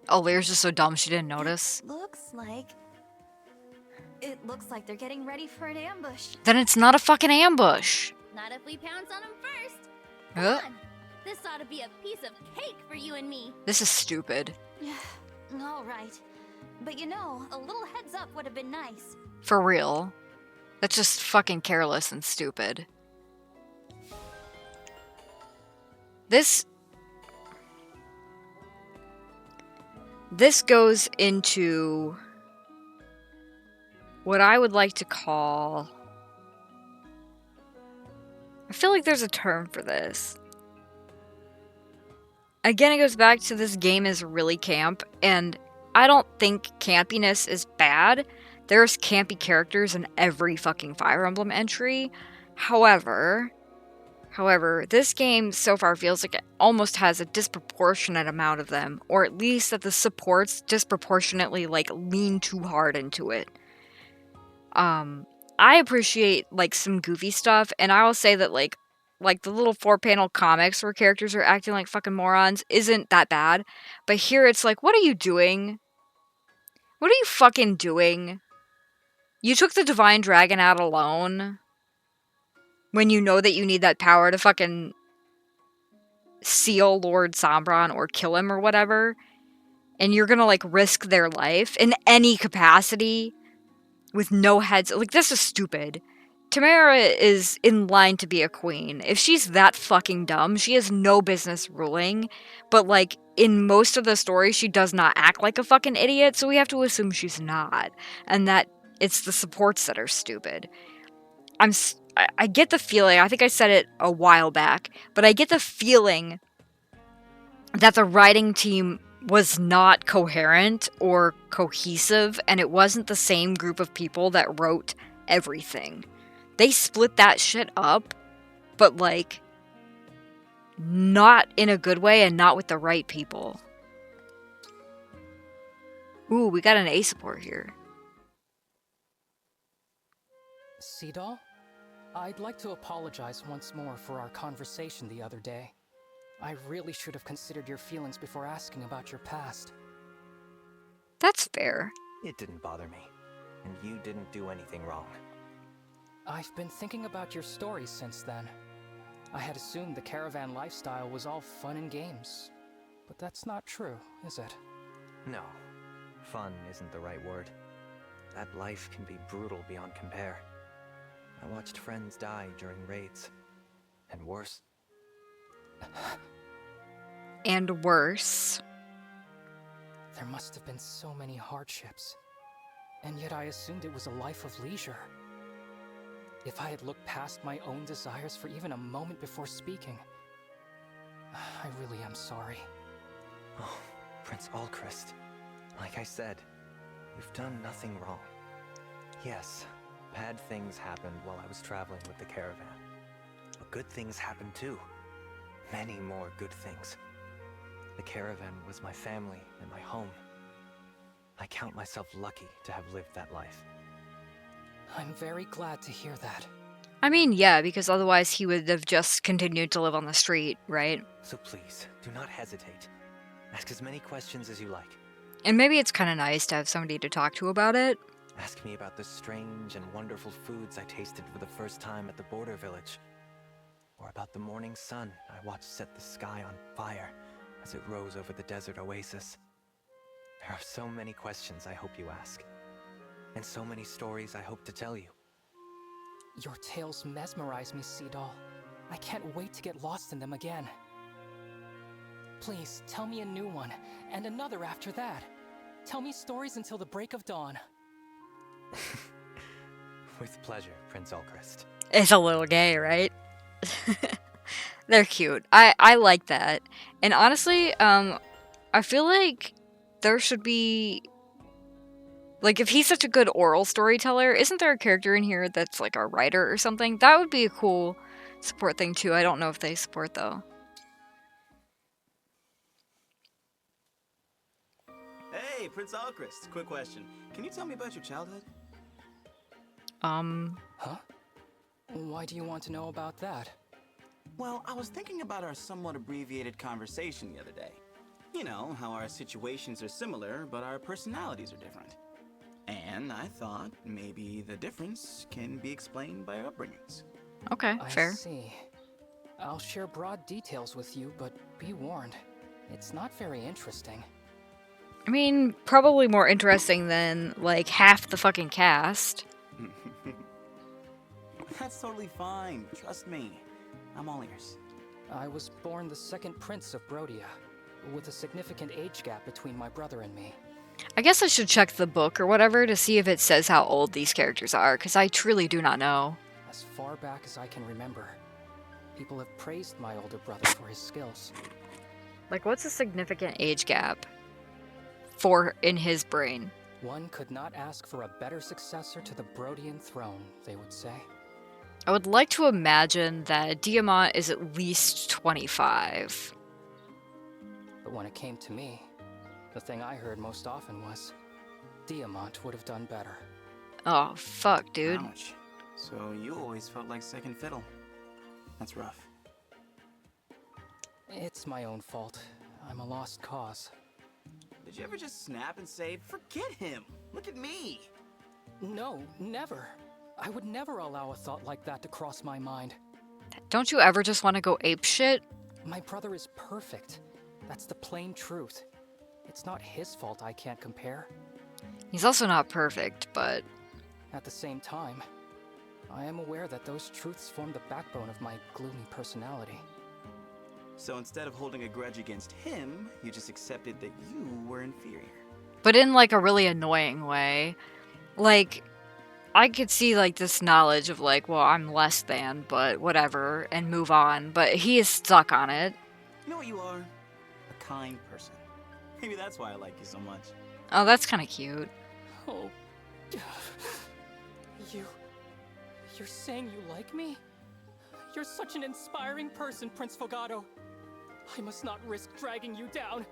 Oh, Lear's just so dumb she didn't notice. It looks like they're getting ready for an ambush. Then it's not a fucking ambush. Not if we pounce on them first. Huh? Come on. This ought to be a piece of cake for you and me. This is stupid. All right. But you know, a little heads up would have been nice. For real. That's just fucking careless and stupid. This goes into what I would like to call... I feel like there's a term for this. Again, it goes back to this game is really camp, and I don't think campiness is bad. There's campy characters in every fucking Fire Emblem entry. However, this game so far feels like it almost has a disproportionate amount of them, or at least that the supports disproportionately lean too hard into it. I appreciate some goofy stuff, and I will say that like the little 4-panel comics where characters are acting like fucking morons isn't that bad. But here it's like, what are you doing? What are you fucking doing? You took the Divine Dragon out alone when you know that you need that power to fucking seal Lord Sombron or kill him or whatever. And you're gonna risk their life in any capacity with no heads. This is stupid. Tamara is in line to be a queen. If she's that fucking dumb, she has no business ruling. But, in most of the story, she does not act like a fucking idiot, so we have to assume she's not. And that it's the supports that are stupid. I get the feeling, I think I said it a while back, but I get the feeling that the writing team was not coherent or cohesive, and it wasn't the same group of people that wrote everything. They split that shit up, but not in a good way and not with the right people. Ooh, we got an A support here. Seadoll, I'd like to apologize once more for our conversation the other day. I really should have considered your feelings before asking about your past. That's fair. It didn't bother me, and you didn't do anything wrong. I've been thinking about your story since then. I had assumed the caravan lifestyle was all fun and games, but that's not true, is it? No, fun isn't the right word. That life can be brutal beyond compare. I watched friends die during raids, and worse. And worse. There must have been so many hardships, and yet I assumed it was a life of leisure. If I had looked past my own desires for even a moment before speaking, I really am sorry. Oh, Prince Alchrist. Like I said, you've done nothing wrong. Yes, bad things happened while I was traveling with the caravan. But good things happened too. Many more good things. The caravan was my family and my home. I count myself lucky to have lived that life. I'm very glad to hear that. I mean, yeah, because otherwise he would have just continued to live on the street, right? So please, do not hesitate. Ask as many questions as you like. And maybe it's kind of nice to have somebody to talk to about it. Ask me about the strange and wonderful foods I tasted for the first time at the border village. Or about the morning sun I watched set the sky on fire as it rose over the desert oasis. There are so many questions I hope you ask. And so many stories I hope to tell you. Your tales mesmerize me, Seadoll. I can't wait to get lost in them again. Please, tell me a new one, and another after that. Tell me stories until the break of dawn. With pleasure, Prince Alchrist. It's a little gay, right? They're cute. I like that. And honestly, I feel like there should be, like, if he's such a good oral storyteller, isn't there a character in here that's like a writer or something? That would be a cool support thing too. I don't know if they support though. Hey, Prince Alchrist. Quick question. Can you tell me about your childhood? Huh? Why do you want to know about that? Well, I was thinking about our somewhat abbreviated conversation the other day. You know, how our situations are similar, but our personalities are different. And I thought maybe the difference can be explained by our upbringings. Okay, fair. I see. I'll share broad details with you, but be warned, it's not very interesting. I mean, probably more interesting than, like, half the fucking cast. That's totally fine. Trust me. I'm all ears. I was born the second prince of Brodia, with a significant age gap between my brother and me. I guess I should check the book or whatever to see if it says how old these characters are, because I truly do not know. As far back as I can remember, people have praised my older brother for his skills. Like, what's a significant age gap in his brain? One could not ask for a better successor to the Brodian throne, they would say. I would like to imagine that Diamant is at least 25. But when it came to me, the thing I heard most often was, Diamant would have done better. Oh, fuck, dude. Ouch. So you always felt like second fiddle. That's rough. It's my own fault. I'm a lost cause. Did you ever just snap and say, forget him, look at me? No, never. I would never allow a thought like that to cross my mind. Don't you ever just want to go apeshit? My brother is perfect. That's the plain truth. It's not his fault I can't compare. He's also not perfect, but... At the same time, I am aware that those truths form the backbone of my gloomy personality. So instead of holding a grudge against him, you just accepted that you were inferior. But in, like, a really annoying way. Like, I could see, like, this knowledge of, like, well, I'm less than, but whatever, and move on. But he is stuck on it. You know what you are? A kind person. Maybe that's why I like you so much. Oh, that's kind of cute. Oh. You're saying you like me? You're such an inspiring person, Prince Fogado. I must not risk dragging you down.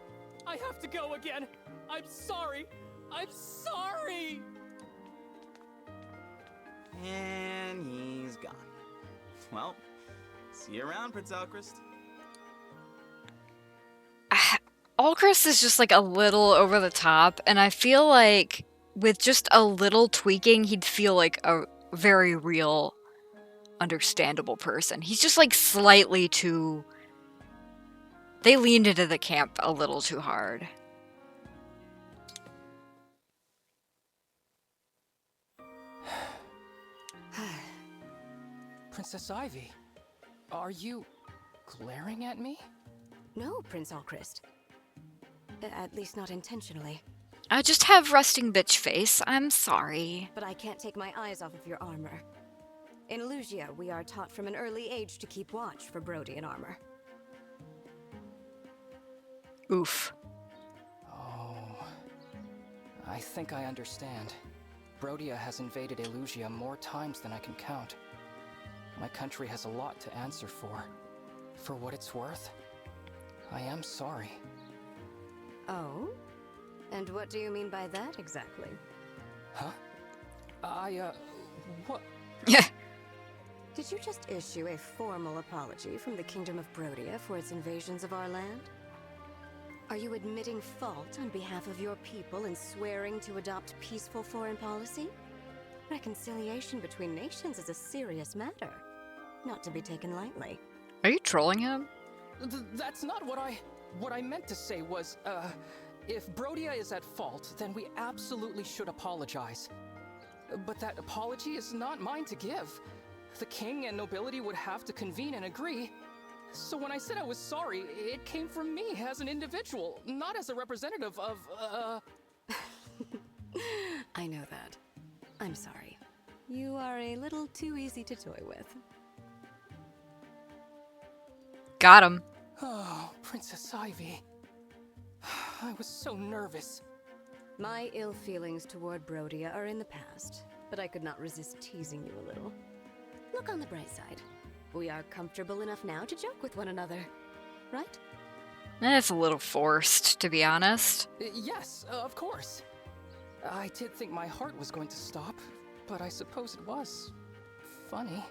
I have to go again. I'm sorry. I'm sorry. And he's gone. Well, see you around, Prince Alchrist. Alchrist is just, like, a little over the top, and I feel like with just a little tweaking, he'd feel like a very real, understandable person. He's just, like, slightly too... They leaned into the camp a little too hard. Princess Ivy, are you glaring at me? No, Prince Alchrist. At least not intentionally. I just have resting bitch face. I'm sorry. But I can't take my eyes off of your armor. In Lugia, we are taught from an early age to keep watch for Brodian armor. Oof. Oh. I think I understand. Brodia has invaded Elusia more times than I can count. My country has a lot to answer for. For what it's worth, I am sorry. Oh? And what do you mean by that exactly? Huh? What? Yeah. Did you just issue a formal apology from the Kingdom of Brodia for its invasions of our land? Are you admitting fault on behalf of your people and swearing to adopt peaceful foreign policy? Reconciliation between nations is a serious matter, not to be taken lightly. Are you trolling him? That's not what I meant to say was, if Brodia is at fault, then we absolutely should apologize. But that apology is not mine to give. The king and nobility would have to convene and agree. So when I said I was sorry, it came from me as an individual, not as a representative of, I know that. I'm sorry. You are a little too easy to toy with. Got him. Oh, Princess Ivy. I was so nervous. My ill feelings toward Brodia are in the past, but I could not resist teasing you a little. Look on the bright side. We are comfortable enough now to joke with one another, right? It's a little forced, to be honest. Yes, of course. I did think my heart was going to stop, but I suppose it was funny.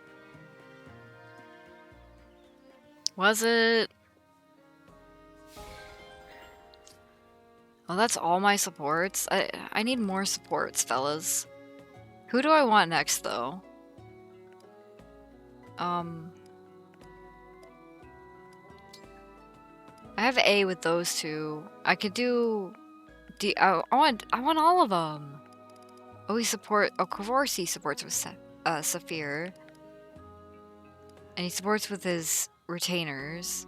Was it? Well, that's all my supports. I need more supports, fellas. Who do I want next, though? I have A with those two. I could do D. I want all of them. Oh, of course he supports with Saphir. And he supports with his retainers.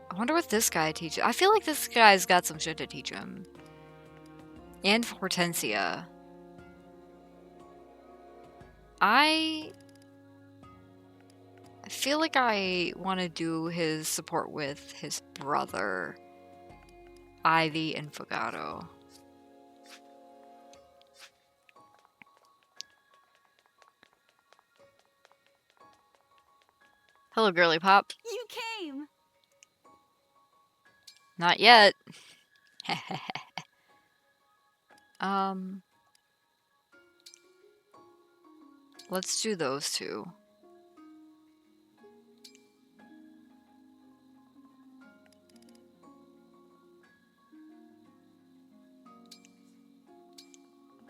I wonder what this guy teaches. I feel like this guy's got some shit to teach him. And Hortensia. I feel like I want to do his support with his brother, Ivy and Fogato. Hello, girly pop. You came! Not yet. Let's do those two.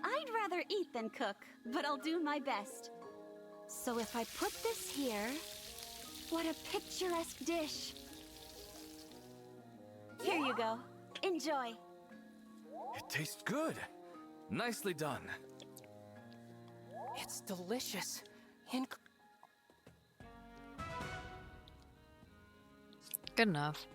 I'd rather eat than cook, but I'll do my best. So if I put this here, what a picturesque dish. Here you go. Enjoy. It tastes good. Nicely done. It's delicious. Good enough.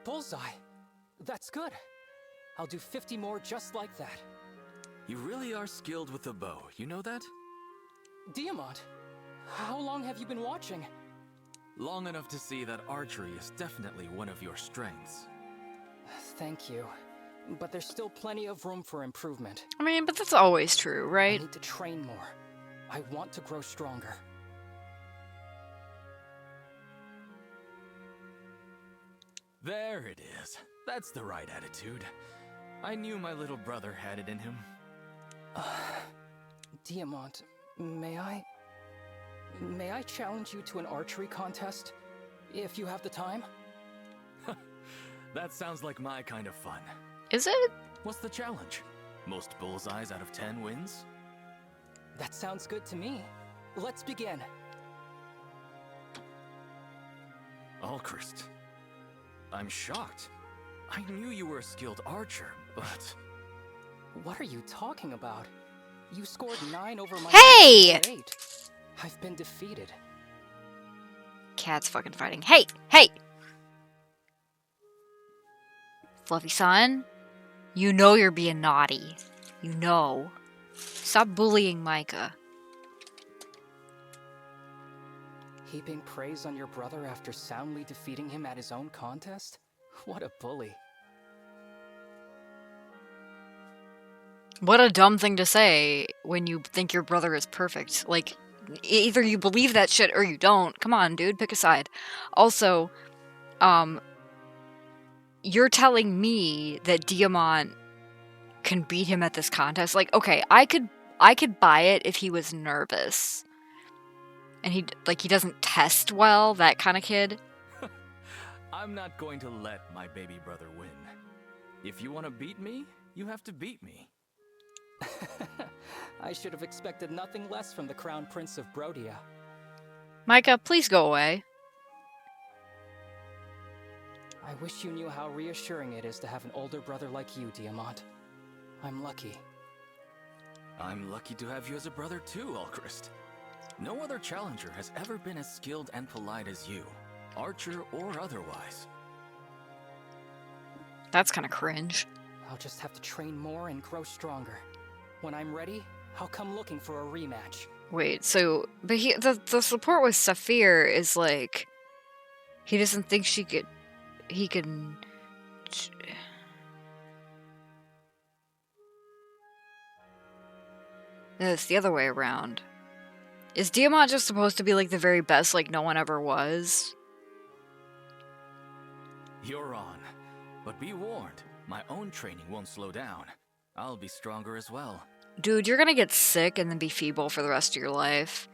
Bullseye. That's good. I'll do 50 more just like that. You really are skilled with the bow, you know that? Diamant, how long have you been watching? Long enough to see that archery is definitely one of your strengths. Thank you. But there's still plenty of room for improvement. I mean, but that's always true, right? I need to train more. I want to grow stronger. There it is. That's the right attitude. I knew my little brother had it in him. Diamant, may I challenge you to an archery contest? If you have the time? That sounds like my kind of fun. Is it? What's the challenge? Most bullseyes out of 10 wins? That sounds good to me. Let's begin. Alchrist, I'm shocked. I knew you were a skilled archer, but... What are you talking about? You scored 9 over my 8. I've been defeated. Cat's fucking fighting. Hey! Hey! Fluffy son, you know you're being naughty. You know. Stop bullying Micah. Heaping praise on your brother after soundly defeating him at his own contest? What a bully. What a dumb thing to say when you think your brother is perfect. Like, either you believe that shit or you don't. Come on, dude, pick a side. Also, you're telling me that Diamant can beat him at this contest? Like, okay, I could buy it if he was nervous. And he doesn't test well, that kind of kid. I'm not going to let my baby brother win. If you want to beat me, you have to beat me. I should have expected nothing less from the Crown Prince of Brodia. Micah, please go away. I wish you knew how reassuring it is to have an older brother like you, Diamant. I'm lucky. I'm lucky to have you as a brother too, Alchrist. No other challenger has ever been as skilled and polite as you, archer or otherwise. That's kind of cringe. I'll just have to train more and grow stronger. When I'm ready, I'll come looking for a rematch. Wait, so, but the support with Saphir is like, he doesn't think he can. It's the other way around. Is Diamant just supposed to be like the very best, like no one ever was? You're on. But be warned, my own training won't slow down. I'll be stronger as well. Dude, you're gonna get sick and then be feeble for the rest of your life.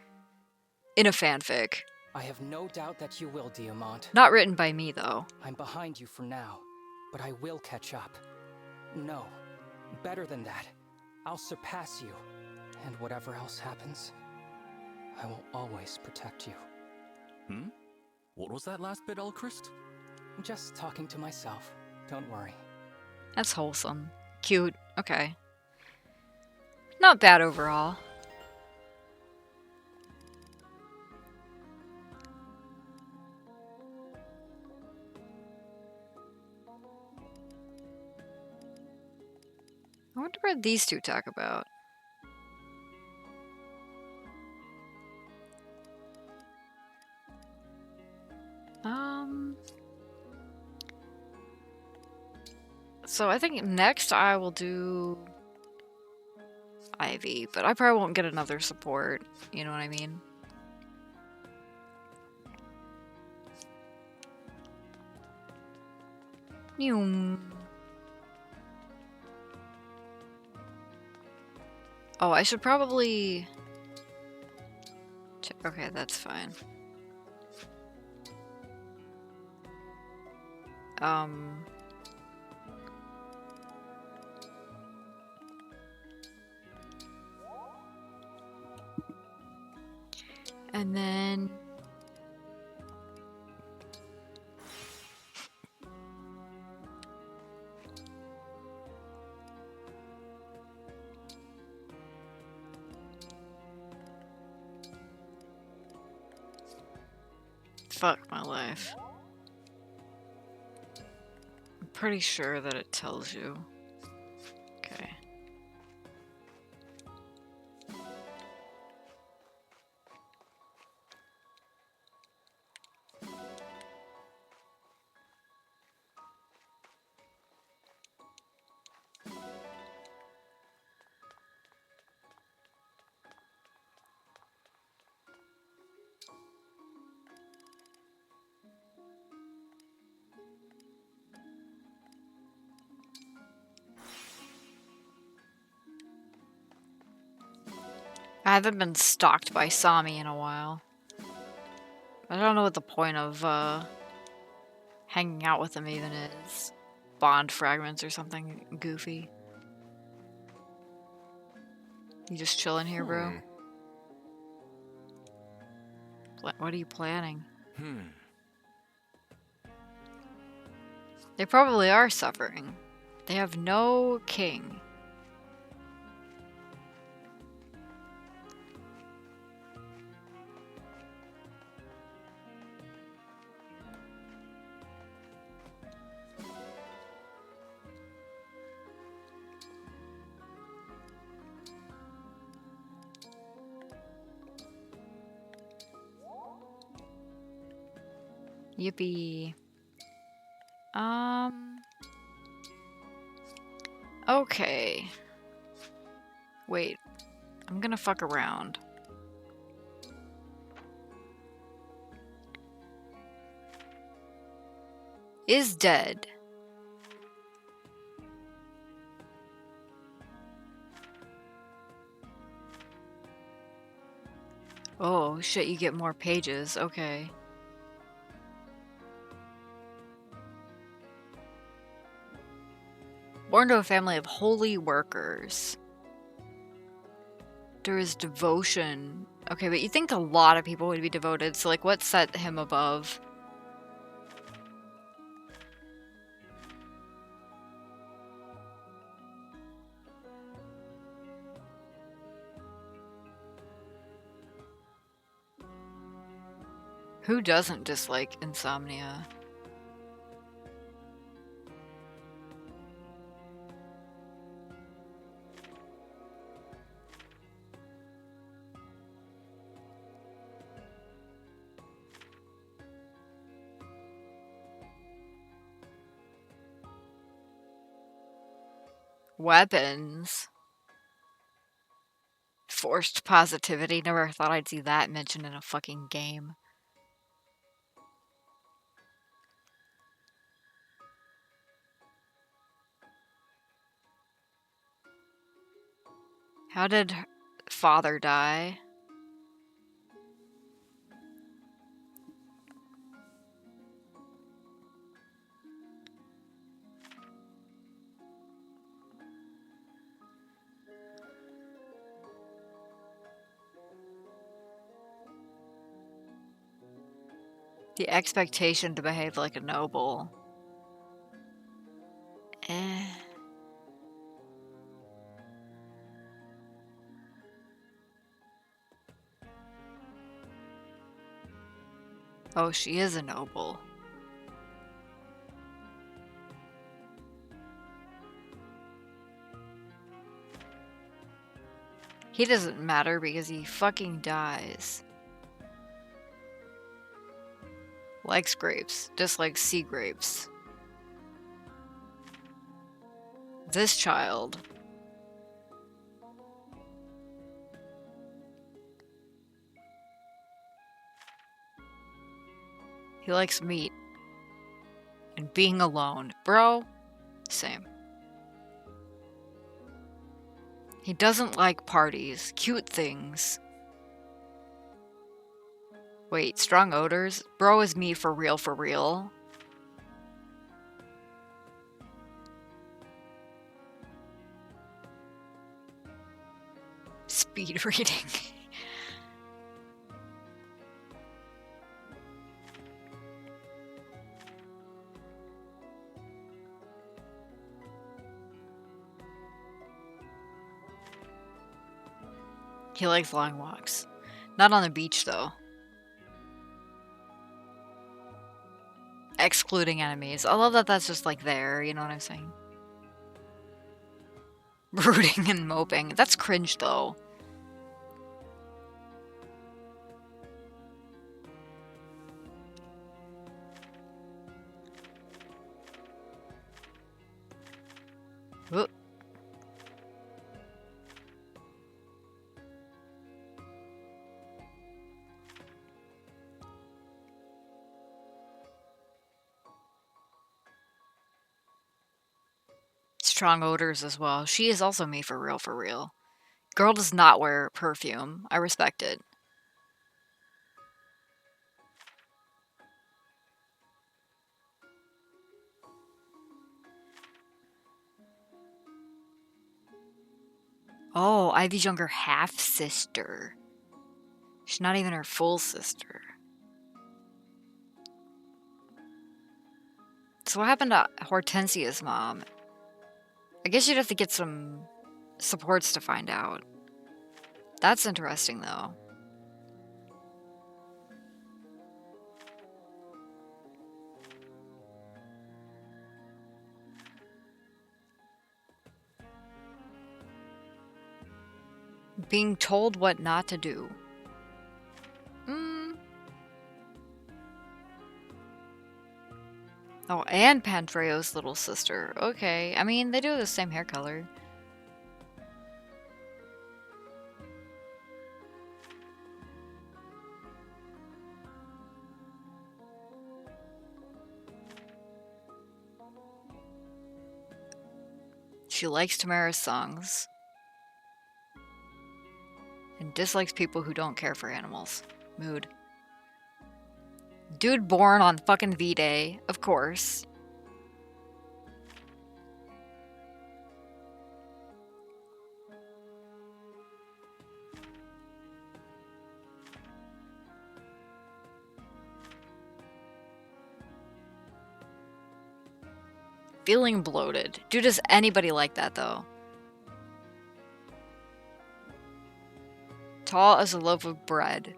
In a fanfic. I have no doubt that you will, Diamant. Not written by me, though. I'm behind you for now, but I will catch up. No, better than that. I'll surpass you. And whatever else happens, I will always protect you. Hmm? What was that last bit, Alchrist? Just talking to myself. Don't worry. That's wholesome. Cute. Okay. Not bad overall. I wonder what these two talk about. So I think next I will do Ivy, but I probably won't get another support, you know what I mean? Oh, I should probably... Okay, that's fine. And then... Fuck my life. I'm pretty sure that it tells you. Okay. I haven't been stalked by Sami in a while. I don't know what the point of hanging out with him even is. Bond fragments or something goofy. You just chilling here, bro? What are you planning? They probably are suffering. They have no king. Yippee. Okay. Wait. I'm gonna fuck around. Is dead. Oh shit, you get more pages. Okay. Born to a family of holy workers. There is devotion. Okay, but you think a lot of people would be devoted, so like what set him above? Who doesn't dislike insomnia? Weapons. Forced positivity. Never thought I'd see that mentioned in a fucking game. How did father die? The expectation to behave like a noble. Eh. Oh, she is a noble. He doesn't matter because he fucking dies. Likes grapes, dislikes sea grapes. This child. He likes meat. And being alone. Bro, same. He doesn't like parties, cute things. Wait, strong odors? Bro is me for real, for real. Speed reading. He likes long walks. Not on the beach, though. Excluding enemies. I love that that's just like there, you know what I'm saying? Brooding and moping. That's cringe, though. Whoop. Strong odors as well. She is also me for real, for real. Girl does not wear perfume. I respect it. Oh, Ivy's younger half-sister. She's not even her full sister. So what happened to Hortensia's mom? I guess you'd have to get some supports to find out. That's interesting, though. Being told what not to do. Oh, and Pantreo's little sister. Okay, I mean, they do the same hair color. She likes Tamara's songs. And dislikes people who don't care for animals. Mood. Dude born on fucking V-Day, of course. Feeling bloated. Dude, does anybody like that, though? Tall as a loaf of bread.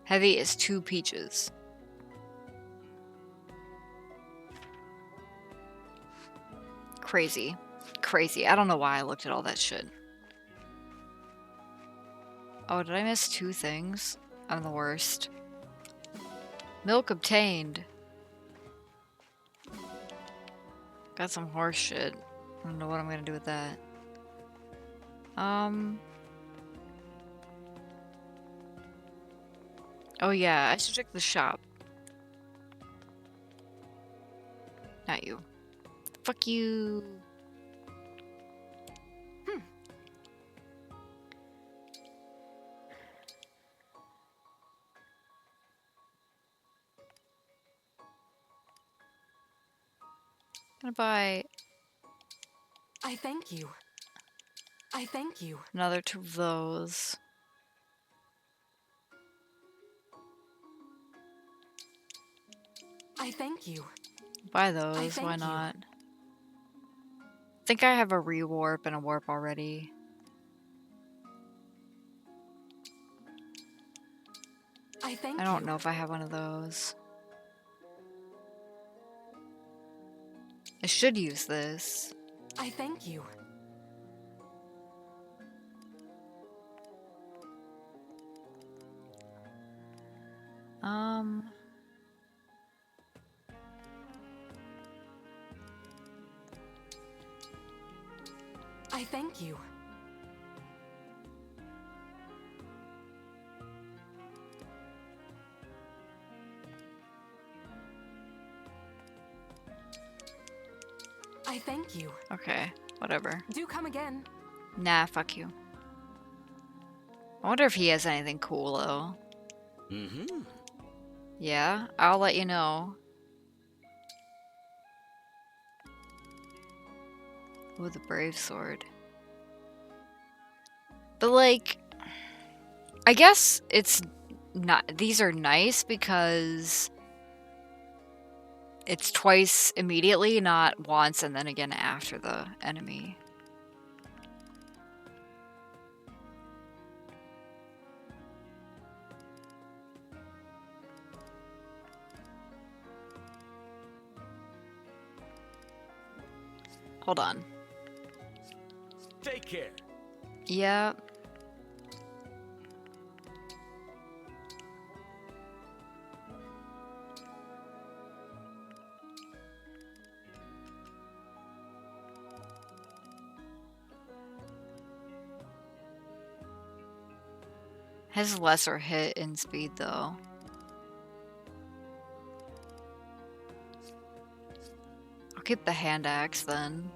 Heavy as 2 peaches. Crazy. Crazy. I don't know why I looked at all that shit. Oh, did I miss 2 things? I'm the worst. Milk obtained. Got some horse shit. I don't know what I'm gonna do with that. Oh yeah, I should check the shop. Not you. Fuck you. Gonna buy I thank you. I thank you. another 2 of those. I thank you. Buy those, thank why you. not? I think I have a rewarp and a warp already. I thank I don't you. know if I have one of those. I should use this. I thank you. I thank you. I thank you. Okay, whatever. Do come again. Nah, fuck you. I wonder if he has anything cool, though. Mm-hmm. Yeah, I'll let you know. Ooh, the Brave Sword. But, like, I guess it's not. These are nice because it's twice immediately, not once and then again after the enemy. Hold on. Take care. Yeah. Has lesser hit and speed though. I'll keep the hand axe then.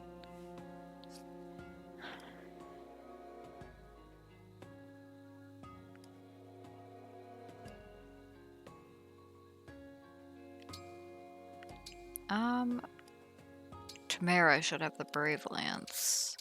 Tamara should have the Brave Lance.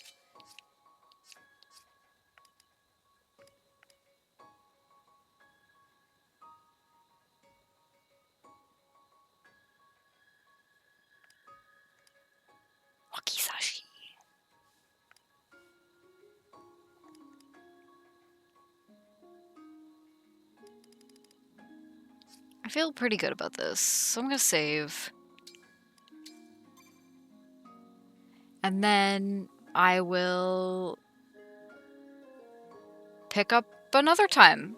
Wakizashi. I feel pretty good about this, so I'm gonna save. And then I will pick up another time.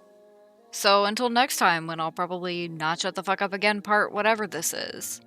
So until next time, when I'll probably not shut the fuck up again part whatever this is.